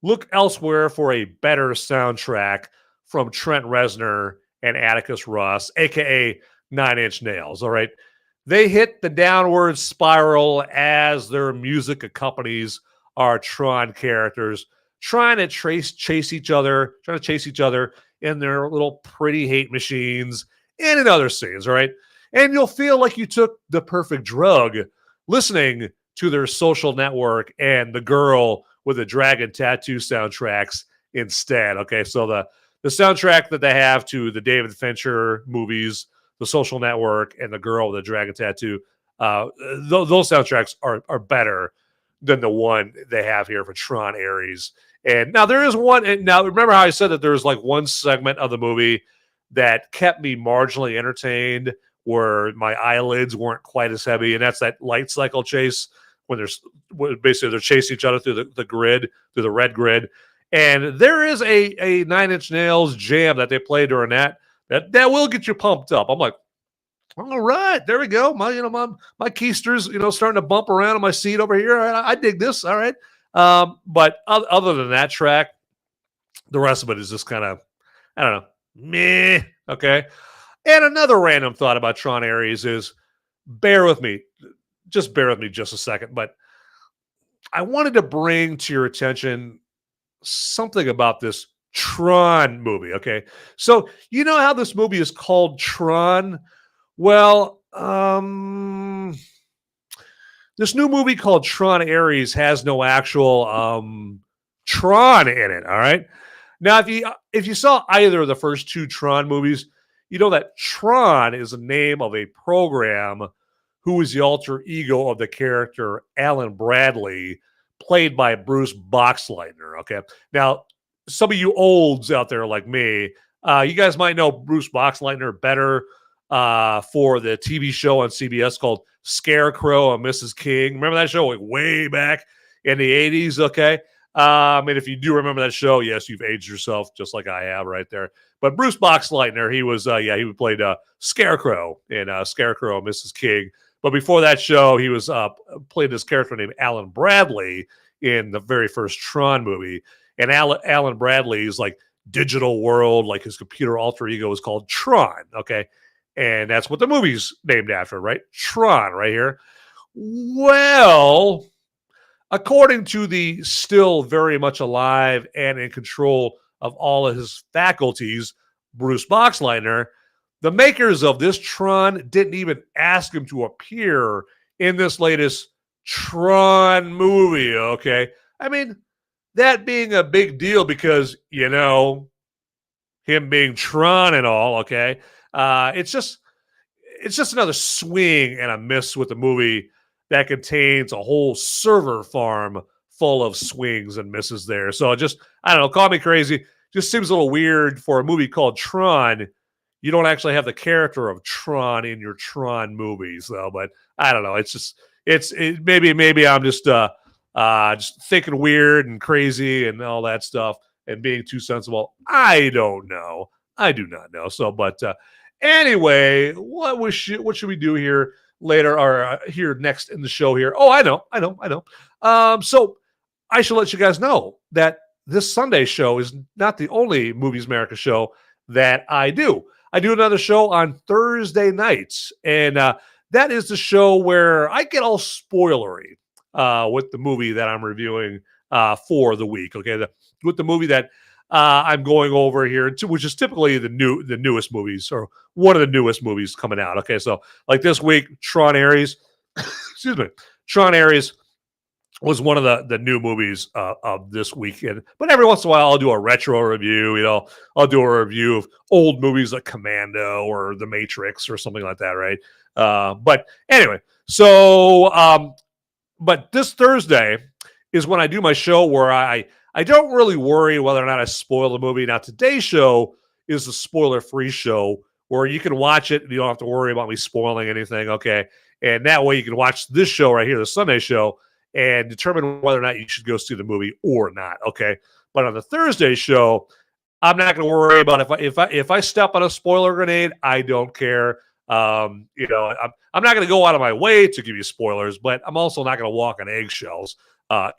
look elsewhere for a better soundtrack from Trent Reznor and Atticus Ross, aka Nine Inch Nails. All right. They hit the downward spiral as their music accompanies our Tron characters, trying to chase each other in their little pretty hate machines and in other scenes. All right. And you'll feel like you took the perfect drug listening to their Social Network and The Girl with the Dragon Tattoo soundtracks instead. Okay, so the soundtrack that they have to the David Fincher movies, The Social Network, and The Girl with the Dragon Tattoo, those soundtracks are better than the one they have here for Tron Ares. And now there is one. And now remember how I said that there's like one segment of the movie that kept me marginally entertained, where my eyelids weren't quite as heavy, and that's that light cycle chase when they're chasing each other through the grid, through the red grid. And there is a Nine Inch Nails jam that they play during that will get you pumped up. I'm like, all right, there we go. My keister's starting to bump around on my seat over here. I dig this. All right. But other than that track, the rest of it is just kind of, I don't know, meh. Okay. And another random thought about Tron Ares is, bear with me just a second, but I wanted to bring to your attention something about this Tron movie, okay? So, you know how this movie is called Tron? Well, this new movie called Tron Ares has no actual Tron in it, all right? Now, if you saw either of the first two Tron movies, you know that Tron is the name of a program who is the alter ego of the character Alan Bradley, played by Bruce Boxleitner. Okay. Now, some of you olds out there like me, you guys might know Bruce Boxleitner better for the TV show on CBS called Scarecrow and Mrs. King. Remember that show like way back in the 80s? Okay. And if you do remember that show, yes, you've aged yourself just like I have right there. But Bruce Boxleitner, he played Scarecrow in Scarecrow and Mrs. King. But before that show, he was played this character named Alan Bradley in the very first Tron movie. And Alan Bradley's like digital world, like his computer alter ego is called Tron. Okay. And that's what the movie's named after, right? Tron, right here. Well, according to the still very much alive and in control of all of his faculties, Bruce Boxleitner, the makers of this Tron didn't even ask him to appear in this latest Tron movie, okay? I mean, that being a big deal because, him being Tron and all, okay? It's just another swing and a miss with the movie that contains a whole server farm full of swings and misses there. So I don't know, call me crazy. Just seems a little weird for a movie called Tron. You don't actually have the character of Tron in your Tron movies, though. But I don't know. Maybe I'm just thinking weird and crazy and all that stuff and being too sensible. I don't know. I do not know. So, but anyway, what should we do here later or here next in the show here? Oh, I know. So I should let you guys know that this Sunday show is not the only Movies America show that I do. I do another show on Thursday nights, and that is the show where I get all spoilery with the movie that I'm reviewing for the week. Okay, with the movie that I'm going over here, which is typically the newest movies or one of the newest movies coming out. Okay, so like this week, Tron Ares, excuse me, Tron Ares was one of the new movies of this weekend. But every once in a while, I'll do a retro review. I'll do a review of old movies like Commando or The Matrix or something like that, right? But anyway, so but this Thursday is when I do my show where I don't really worry whether or not I spoil the movie. Now, today's show is a spoiler-free show where you can watch it and you don't have to worry about me spoiling anything, okay? And that way you can watch this show right here, the Sunday show, and determine whether or not you should go see the movie or not, okay? But on the Thursday show, I'm not going to worry about if I step on a spoiler grenade. I don't care. I'm not going to go out of my way to give you spoilers, but I'm also not going to walk on eggshells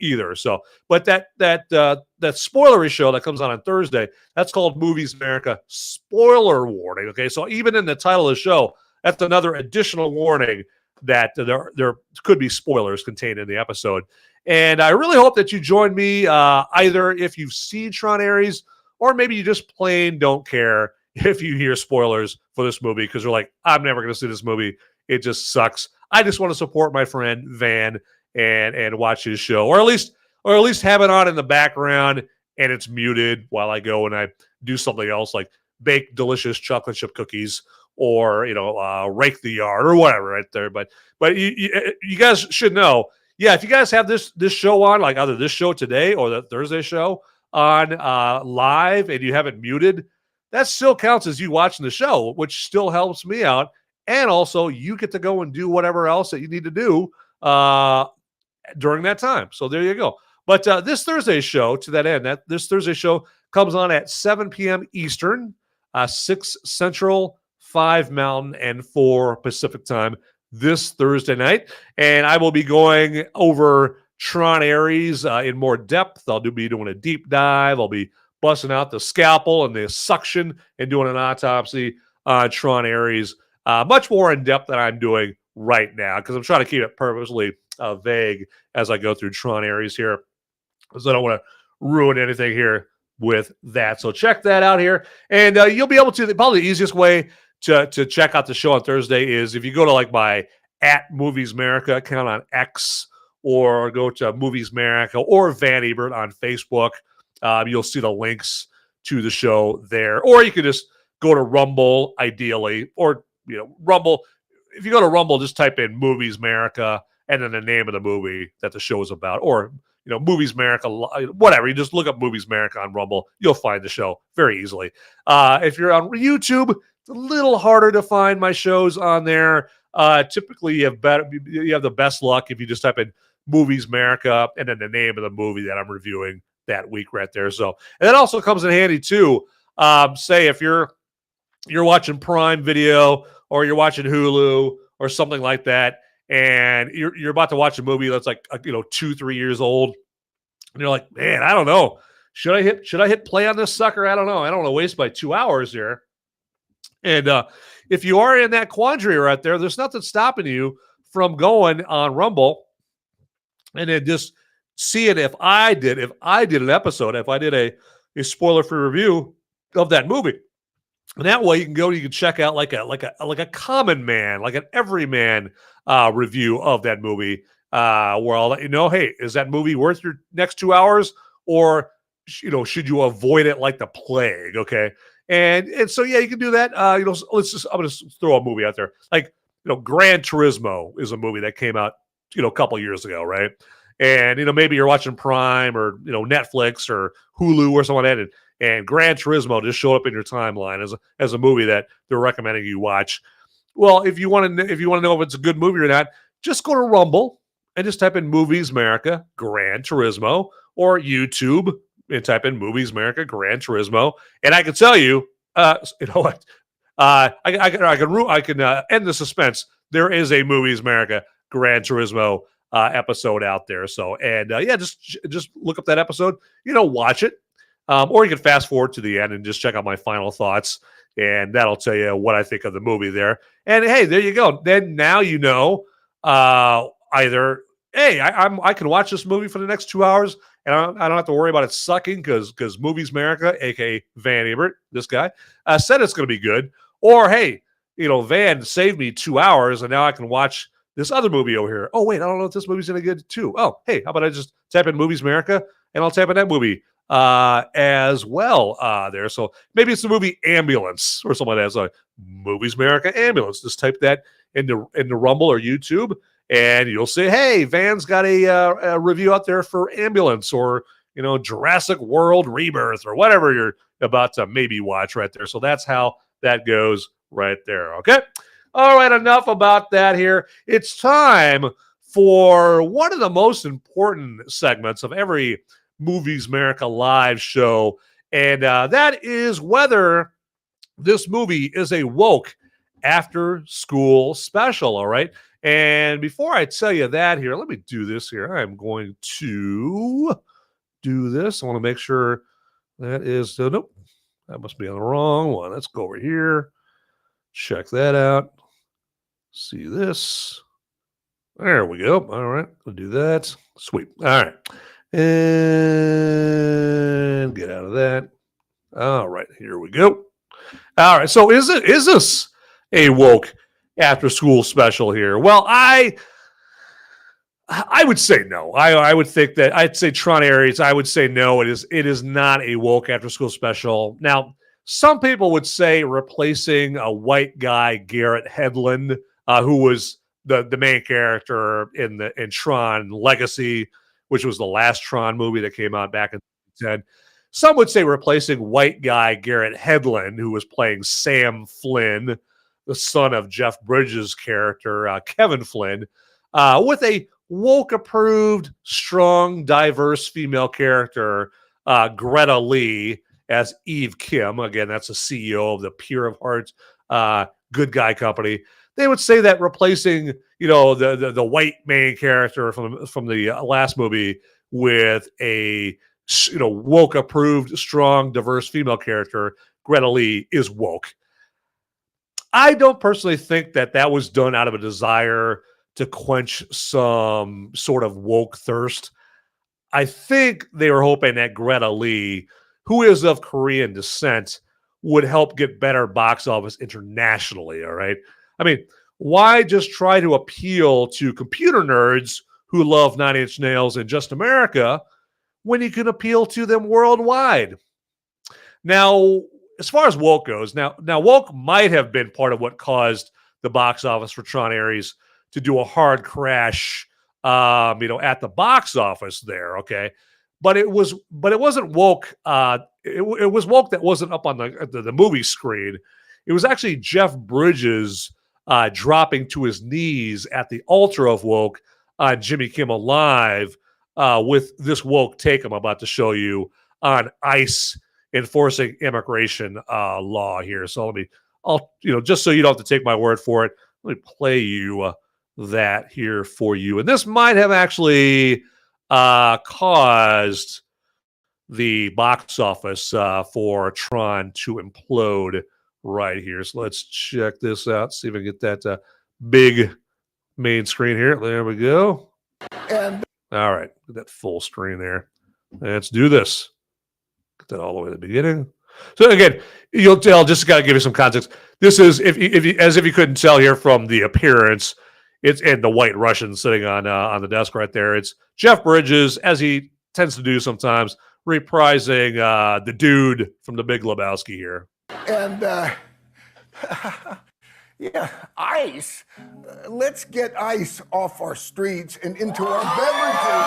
either. So, but that spoilery show that comes on Thursday, that's called Movies America Spoiler Warning. Okay, so even in the title of the show, that's another additional warning that there could be spoilers contained in the episode. And I really hope that you join me either if you've seen Tron Ares, or maybe you just plain don't care if you hear spoilers for this movie because you're like, I'm never going to see this movie. It just sucks. I just want to support my friend Van and watch his show, or at least have it on in the background and it's muted while I go and I do something else like bake delicious chocolate chip cookies or rake the yard or whatever right there. But you guys should know, yeah, if you guys have this show on, like either this show today or the Thursday show on live and you have it muted, that still counts as you watching the show, which still helps me out. And also you get to go and do whatever else that you need to do during that time. So there you go. But this Thursday show, to that end, this Thursday show comes on at 7 p.m. Eastern, 6 Central, 5 Mountain, and 4 Pacific time this Thursday night. And I will be going over Tron Ares in more depth. I'll be doing a deep dive. I'll be busting out the scalpel and the suction and doing an autopsy on Tron Ares, much more in depth than I'm doing right now because I'm trying to keep it purposely vague as I go through Tron Ares here, because I don't want to ruin anything here with that. So check that out here, and you'll be able to. Probably the easiest way to check out the show on Thursday is if you go to like my @Movies Merica account on X, or go to Movies Merica or Van Ebert on Facebook. You'll see the links to the show there, or you can just go to Rumble, ideally, or Rumble. If you go to Rumble, just type in Movies Merica and then the name of the movie that the show is about, or Movies Merica, whatever. You just look up Movies Merica on Rumble, you'll find the show very easily. If you're on YouTube, it's a little harder to find my shows on there. Typically, you have the best luck if you just type in Movies Merica and then the name of the movie that I'm reviewing that week right there. So, and that also comes in handy too. Say if you're watching Prime Video or you're watching Hulu or something like that, and you're about to watch a movie that's like 2-3 years old, and you're like, man, I don't know, should I hit play on this sucker? I don't know. I don't want to waste my 2 hours here. And if you are in that quandary right there, there's nothing stopping you from going on Rumble and then just seeing if I did an episode, if I did a spoiler-free review of that movie. And that way you can check out like a common man, like an everyman review of that movie, where I'll let you know, hey, is that movie worth your next 2 hours, or should you avoid it like the plague? Okay, and so yeah, you can do that. I'm gonna throw a movie out there, like Gran Turismo is a movie that came out a couple years ago, right? And maybe you're watching Prime or Netflix or Hulu or something like that, and Gran Turismo just showed up in your timeline as a movie that they're recommending you watch. Well, if you want to know if it's a good movie or not, just go to Rumble and just type in Movies Merica Gran Turismo, or YouTube and type in Movies Merica Gran Turismo, and I can tell you, what, I can end the suspense. There is a Movies Merica Gran Turismo episode out there. So, and just look up that episode, watch it. Or you can fast forward to the end and just check out my final thoughts, and that'll tell you what I think of the movie there. And hey, there you go. Then now either, hey, I can watch this movie for the next 2 hours, and I don't have to worry about it sucking because Movies Merica, aka Van Ebert, this guy, said it's going to be good. Or hey, Van saved me 2 hours, and now I can watch this other movie over here. Oh wait, I don't know if this movie's any good too. Oh hey, how about I just type in Movies Merica and I'll type in that movie as well there. So maybe it's the movie Ambulance or something like that. So Movies Merica Ambulance. Just type that into Rumble or YouTube, and you'll say, hey, Van's got a review out there for Ambulance or, Jurassic World Rebirth or whatever you're about to maybe watch right there. So that's how that goes right there. Okay. All right. Enough about that here. It's time for one of the most important segments of every Movies America live show. And that is whether this movie is a woke after school special. All right. And before I tell you that here, let me do this here. I'm going to do this. I want to make sure that is, nope, that must be on the wrong one. Let's go over here. Check that out. See this. There we go. All right. We'll do that. Sweet. All right. And get out of that. All right. Here we go. All right. So is this a woke after school special here? Well, I would say no. I would think that I'd say Tron Ares. I would say no. It is not a woke after school special. Now, some people would say replacing a white guy, Garrett Hedlund, who was the main character in Tron Legacy, which was the last Tron movie that came out back in 2010. Some would say replacing white guy Garrett Hedlund, who was playing Sam Flynn, the son of Jeff Bridges' character, Kevin Flynn, with a woke-approved, strong, diverse female character, Greta Lee, as Eve Kim. Again, that's the CEO of the Pure of Heart Good Guy Company. They would say that replacing, the white main character from the last movie with a, woke-approved, strong, diverse female character, Greta Lee, is woke. I don't personally think that was done out of a desire to quench some sort of woke thirst. I think they were hoping that Greta Lee, who is of Korean descent, would help get better box office internationally, all right? I mean, why just try to appeal to computer nerds who love Nine Inch Nails and Just America when you can appeal to them worldwide? Now, as far as woke goes, now woke might have been part of what caused the box office for Tron Ares to do a hard crash, at the box office there, okay? But it wasn't woke. It was woke that wasn't up on the movie screen. It was actually Jeff Bridges dropping to his knees at the altar of woke on Jimmy Kimmel Live with this woke take I'm about to show you on ICE enforcing immigration law here. So I'll just so you don't have to take my word for it, let me play you that here for you. And this might have actually caused the box office for Tron to implode right here. So let's check this out. See if I can get that big main screen here. There we go. And all right, get that full screen there. Let's do this. Get that all the way to the beginning. So again, you'll tell. Just got to give you some context. This is if you couldn't tell here from the appearance, it's and the white Russian sitting on the desk right there. It's Jeff Bridges, as he tends to do sometimes, reprising the dude from The Big Lebowski here. And yeah, ice. Let's get ice off our streets and into our beverages.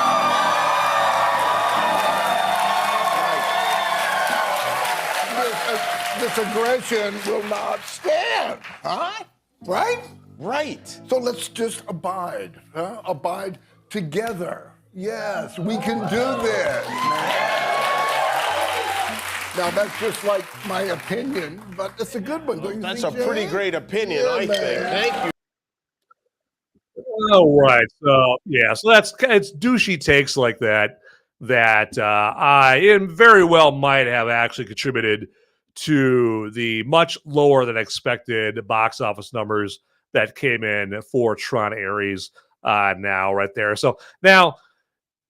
This aggression will not stand, huh? Right? Right. So let's just abide, huh? Abide together. Yes, we can do this. Now, that's just like my opinion, but it's a good one, don't you That's think, a pretty great opinion, Yeah, I think. man. Thank you. All right. So it's douchey takes like that I very well might have actually contributed to the much lower than expected box office numbers that came in for Tron Ares now right there. So now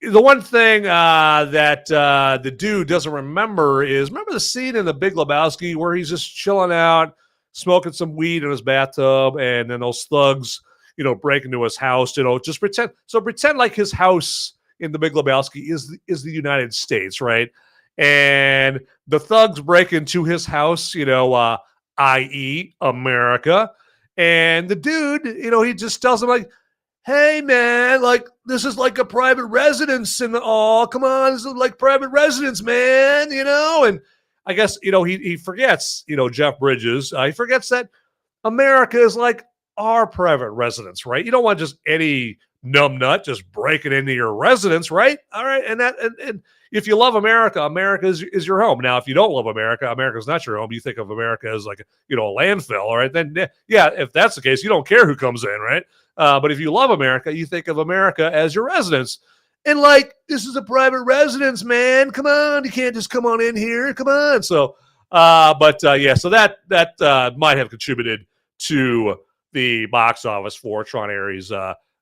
the one thing that the dude doesn't remember the scene in The Big Lebowski where he's just chilling out, smoking some weed in his bathtub, and then those thugs, break into his house, just pretend like his house in The Big Lebowski is the United States, right? And the thugs break into his house, i.e. America. And the dude, he just tells them like, hey man, like this is like a private residence and all. Come on, this is like private residence, man. And I guess he forgets. Jeff Bridges. He forgets that America is like our private residence, right? You don't want just any numbnut just breaking into your residence, right? All right, and if you love America, America is your home. Now, if you don't love America, America's not your home. You think of America as like a landfill, all right? Then yeah, if that's the case, you don't care who comes in, right? But if you love America, you think of America as your residence. And like, this is a private residence, man. Come on, you can't just come on in here. Come on. So, yeah, so that might have contributed to the box office for Tron Ares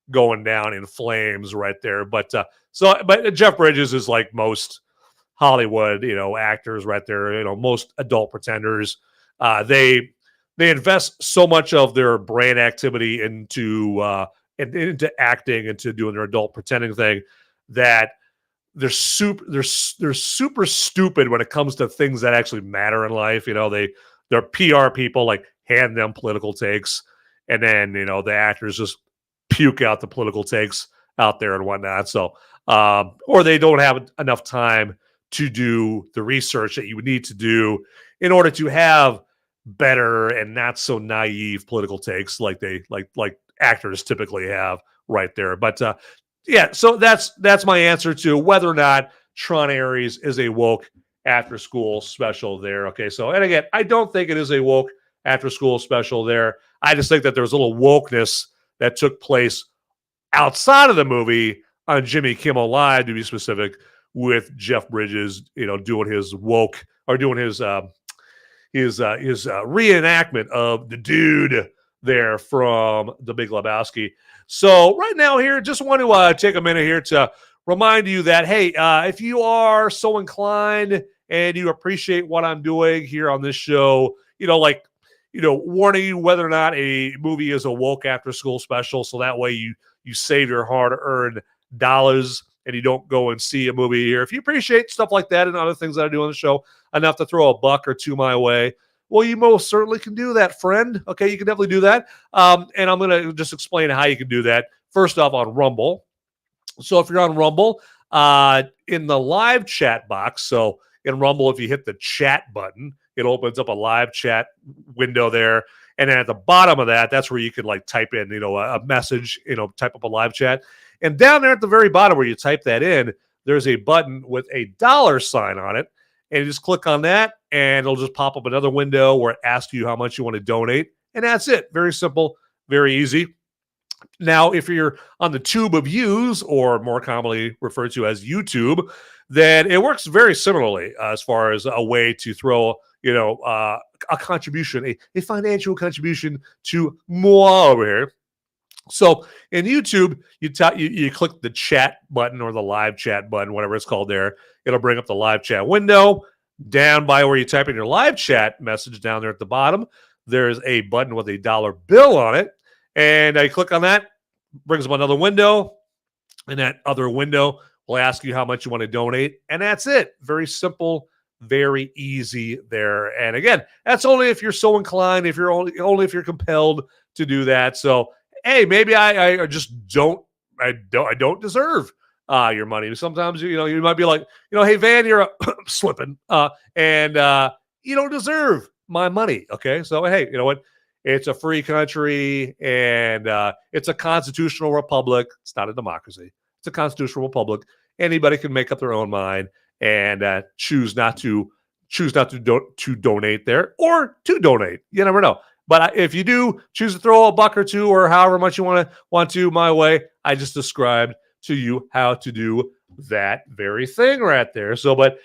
going down in flames right there. But Jeff Bridges is like most Hollywood, actors right there. Most adult pretenders. They invest so much of their brain activity into acting, into doing their adult pretending thing, that they're super stupid when it comes to things that actually matter in life. They're PR people, like hand them political takes, and then the actors just puke out the political takes out there and whatnot. So or they don't have enough time to do the research that you would need to do in order to have better and not so naive political takes like actors typically have right there. But yeah, so that's my answer to whether or not Tron Ares is a woke after school special there. Okay, so and again, I don't think it is a woke after school special there. I just think that there's a little wokeness that took place outside of the movie on Jimmy Kimmel Live, to be specific, with Jeff Bridges, doing his woke, or doing his reenactment of the dude there from The Big Lebowski. So right now here, just want to take a minute here to remind you that, hey, if you are so inclined and you appreciate what I'm doing here on this show, warning you whether or not a movie is a woke after school special, so that way you save your hard-earned dollars and you don't go and see a movie here. If you appreciate stuff like that and other things that I do on the show enough to throw a buck or two my way, well, you most certainly can do that, friend. Okay, you can definitely do that. And I'm going to just explain how you can do that. First off, on Rumble. So if you're on Rumble, in the live chat box, so in Rumble, if you hit the chat button, it opens up a live chat window there. And then at the bottom of that, that's where you can type in, a message, type up a live chat. And down there at the very bottom where you type that in, there's a button with a $sign on it. And you just click on that, and it'll just pop up another window where it asks you how much you want to donate. And that's it. Very simple, very easy. Now, if you're on the tube of views, or more commonly referred to as YouTube, then it works very similarly as far as a way to throw, a contribution, a financial contribution to moi over here. So in YouTube, you click the chat button or the live chat button, whatever it's called there. It'll bring up the live chat window. Down by where you type in your live chat message down there at the bottom, there's a button with a dollar bill on it. And you click on that, brings up another window. And that other window will ask you how much you want to donate. And that's it. Very simple, very easy there. And again, that's only if you're so inclined, if you're only if you're compelled to do that. So hey, maybe I just don't deserve your money. Sometimes you might be like, hey Van, you're slipping, and you don't deserve my money. Okay, so hey, you know what? It's a free country, and it's a constitutional republic. It's not a democracy. It's a constitutional republic. Anybody can make up their own mind and choose not to donate there, or to donate. You never know. But if you do choose to throw a buck or two, or however much you want to my way, I just described to you how to do that very thing right there. So, but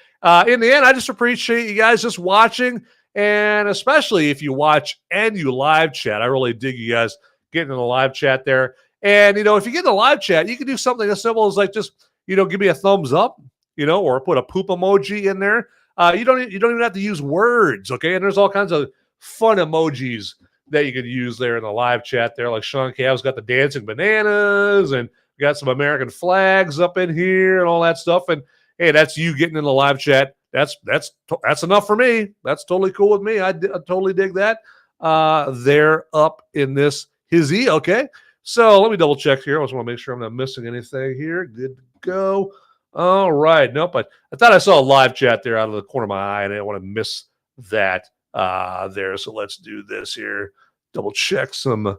in the end, I just appreciate you guys just watching, and especially if you watch and you live chat. I really dig you guys getting in the live chat there. And if you get in the live chat, you can do something as simple as just give me a thumbs up, or put a poop emoji in there. You don't even have to use words, okay? And there's all kinds of fun emojis that you could use there in the live chat there. Like Sean Cav's got the dancing bananas, and we got some American flags up in here and all that stuff. And hey, that's you getting in the live chat. That's enough for me. That's totally cool with me. I totally dig that. They're up in this hizzy, okay? So let me double check here. I just want to make sure I'm not missing anything here. Good to go. All right. Nope. I thought I saw a live chat there out of the corner of my eye, and I didn't want to miss that there. So let's do this here. Double check some. All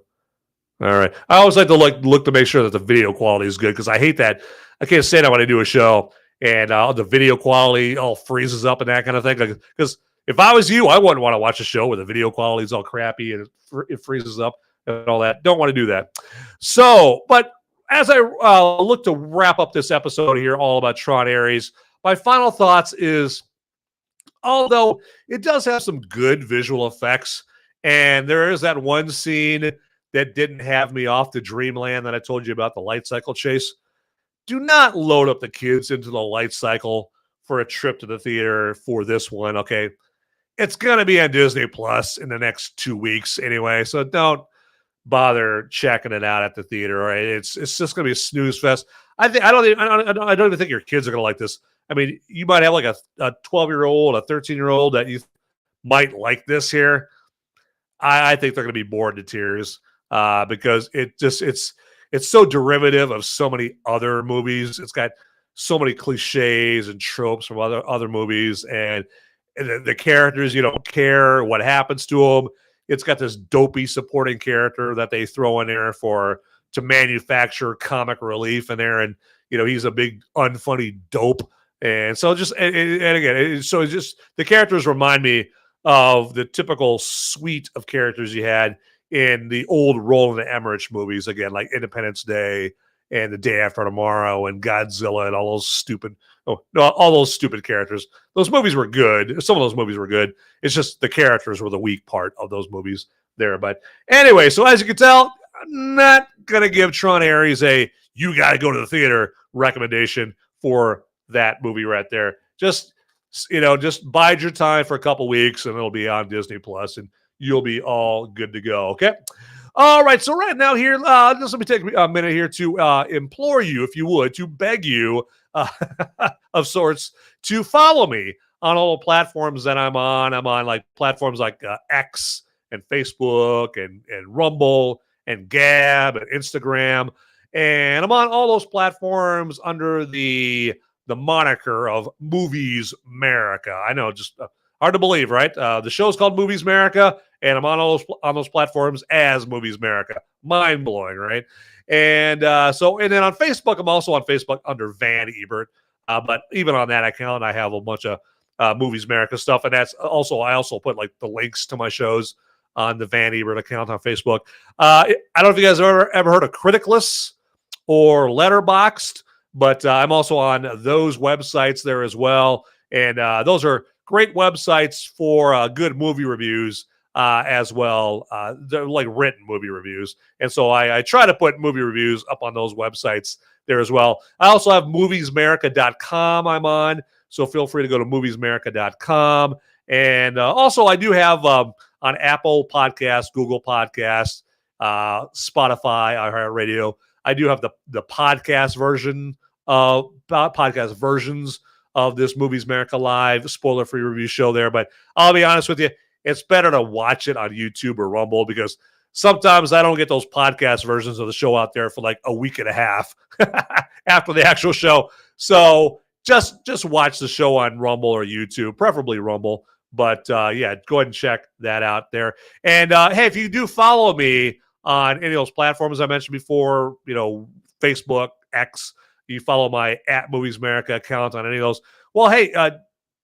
right. I always like to look to make sure that the video quality is good because I hate that. I can't say that when I do a show and the video quality all freezes up and that kind of thing. Because if I was you, I wouldn't want to watch a show where the video quality is all crappy and it freezes up and all that. Don't want to do that. So, but as I look to wrap up this episode here, all about Tron Ares, my final thoughts is, although it does have some good visual effects, and there is that one scene that didn't have me off to dreamland that I told you about, the light cycle chase. Do not load up the kids into the light cycle for a trip to the theater for this one, okay? It's going to be on Disney Plus in the next 2 weeks anyway, so don't bother checking it out at the theater, right? It's just going to be a snooze fest. I don't even think your kids are going to like this. I mean, you might have like a 12-year-old, a 13-year-old that you might like this here. I think they're going to be bored to tears because it's so derivative of so many other movies. It's got so many cliches and tropes from other movies, and the characters, you don't care what happens to them. It's got this dopey supporting character that they throw in there to manufacture comic relief in there, and he's a big unfunny dope. And so the characters remind me of the typical suite of characters you had in the old Roland Emmerich movies, again, like Independence Day and The Day After Tomorrow and Godzilla and all those stupid characters. Those movies were good. Some of those movies were good. It's just the characters were the weak part of those movies there. But anyway, so as you can tell, I'm not going to give Tron Ares a you got to go to the theater recommendation for that movie right there. Just bide your time for a couple weeks and it'll be on Disney Plus and you'll be all good to go. Okay. All right. So right now here, just let me take a minute here to implore you, if you would, to beg you of sorts to follow me on all the platforms that I'm on. I'm on like platforms like X and Facebook and Rumble and Gab and Instagram. And I'm on all those platforms under the moniker of Movies Merica. I know, just hard to believe, right? The show's called Movies Merica, and I'm on those platforms as Movies Merica. Mind blowing, right? And then on Facebook, I'm also on Facebook under Van Ebert. But even on that account, I have a bunch of Movies Merica stuff, and I also put like the links to my shows on the Van Ebert account on Facebook. I don't know if you guys have ever heard of Criticless or Letterboxd, but I'm also on those websites there as well. And those are great websites for good movie reviews as well. They're like written movie reviews. And so I try to put movie reviews up on those websites there as well. I also have moviesmerica.com I'm on. So feel free to go to moviesmerica.com. And also I do have on Apple Podcasts, Google Podcasts, Spotify, iHeartRadio, I do have the podcast versions of this Movies Merica Live spoiler-free review show there. But I'll be honest with you, it's better to watch it on YouTube or Rumble because sometimes I don't get those podcast versions of the show out there for like a week and a half after the actual show. So just watch the show on Rumble or YouTube, preferably Rumble. But yeah, go ahead and check that out there. And hey, if you do follow me on any of those platforms I mentioned before, Facebook, X, you follow my @MoviesMerica account on any of those. Well, hey,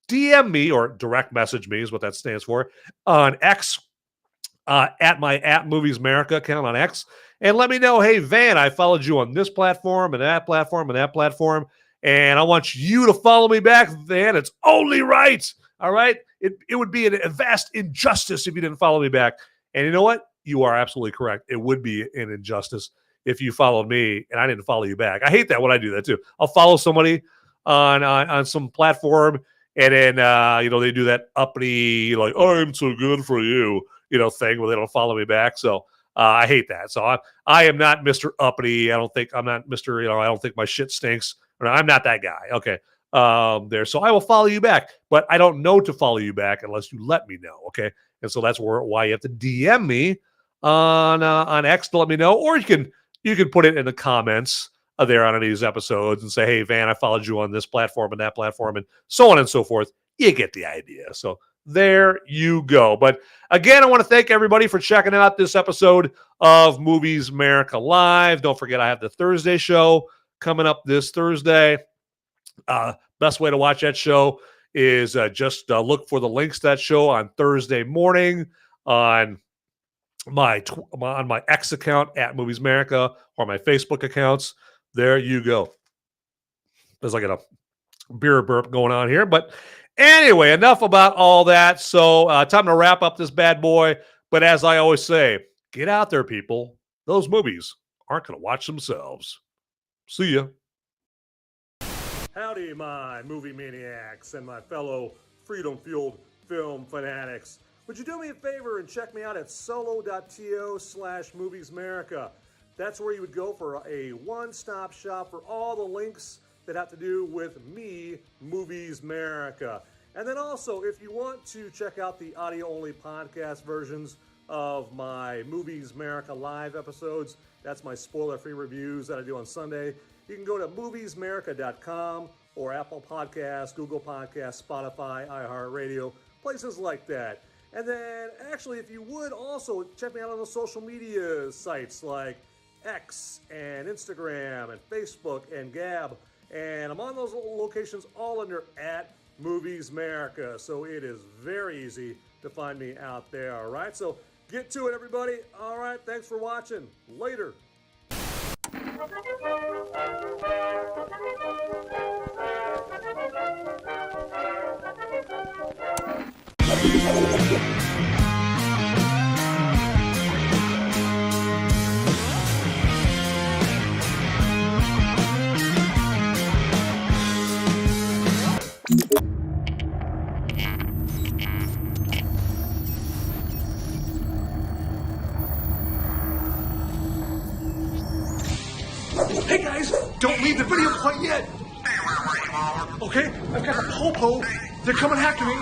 DM me or direct message me is what that stands for on X, at my @MoviesMerica account on X, and let me know, hey, Van, I followed you on this platform and that platform and that platform, and I want you to follow me back, Van. It's only right. All right. It would be a vast injustice if you didn't follow me back. And you know what? You are absolutely correct. It would be an injustice if you followed me and I didn't follow you back. I hate that when I do that too. I'll follow somebody on some platform and then they do that uppity like, oh, I'm so good for you, thing where they don't follow me back. So I hate that. So I am not Mr. Uppity. I'm not Mr. I don't think my shit stinks. I'm not that guy. Okay. There. So I will follow you back, but I don't know to follow you back unless you let me know. Okay. And so that's why you have to DM me on X to let me know, or you can you can put it in the comments there on any of these episodes and say, hey, Van, I followed you on this platform and that platform and so on and so forth. You get the idea. So there you go. But again, I want to thank everybody for checking out this episode of Movies Merica Live. Don't forget, I have the Thursday show coming up this Thursday. Best way to watch that show is just look for the links to that show on Thursday morning on my X account at Movies Merica or my Facebook accounts. There you go. There's like a beer burp going on here. But anyway, enough about all that. So time to wrap up this bad boy. But as I always say, get out there, people. Those movies aren't going to watch themselves. See ya. Howdy, my movie maniacs and my fellow freedom-fueled film fanatics. Would you do me a favor and check me out at solo.to/moviesmerica? That's where you would go for a one-stop shop for all the links that have to do with me, Movies Merica. And then also, if you want to check out the audio-only podcast versions of my Movies Merica Live episodes, that's my spoiler-free reviews that I do on Sunday, you can go to moviesmerica.com or Apple Podcasts, Google Podcasts, Spotify, iHeartRadio, places like that. And then, actually, if you would also check me out on the social media sites like X and Instagram and Facebook and Gab. And I'm on those locations all under @MoviesMerica. So it is very easy to find me out there, all right? So get to it, everybody. All right, thanks for watching. Later. Hey guys, don't leave the video quite yet. Okay, I've got the popo. They're coming after me,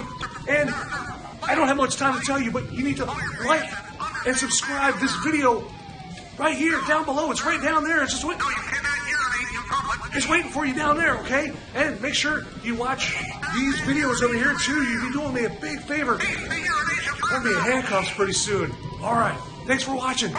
and I don't have much time to tell you, but you need to like and subscribe this video right here, down below. It's right down there. It's just waiting. It's waiting for you down there, okay? And make sure you watch these videos over here too. You'll be doing me a big favor. I'll be in handcuffs pretty soon. All right. Thanks for watching.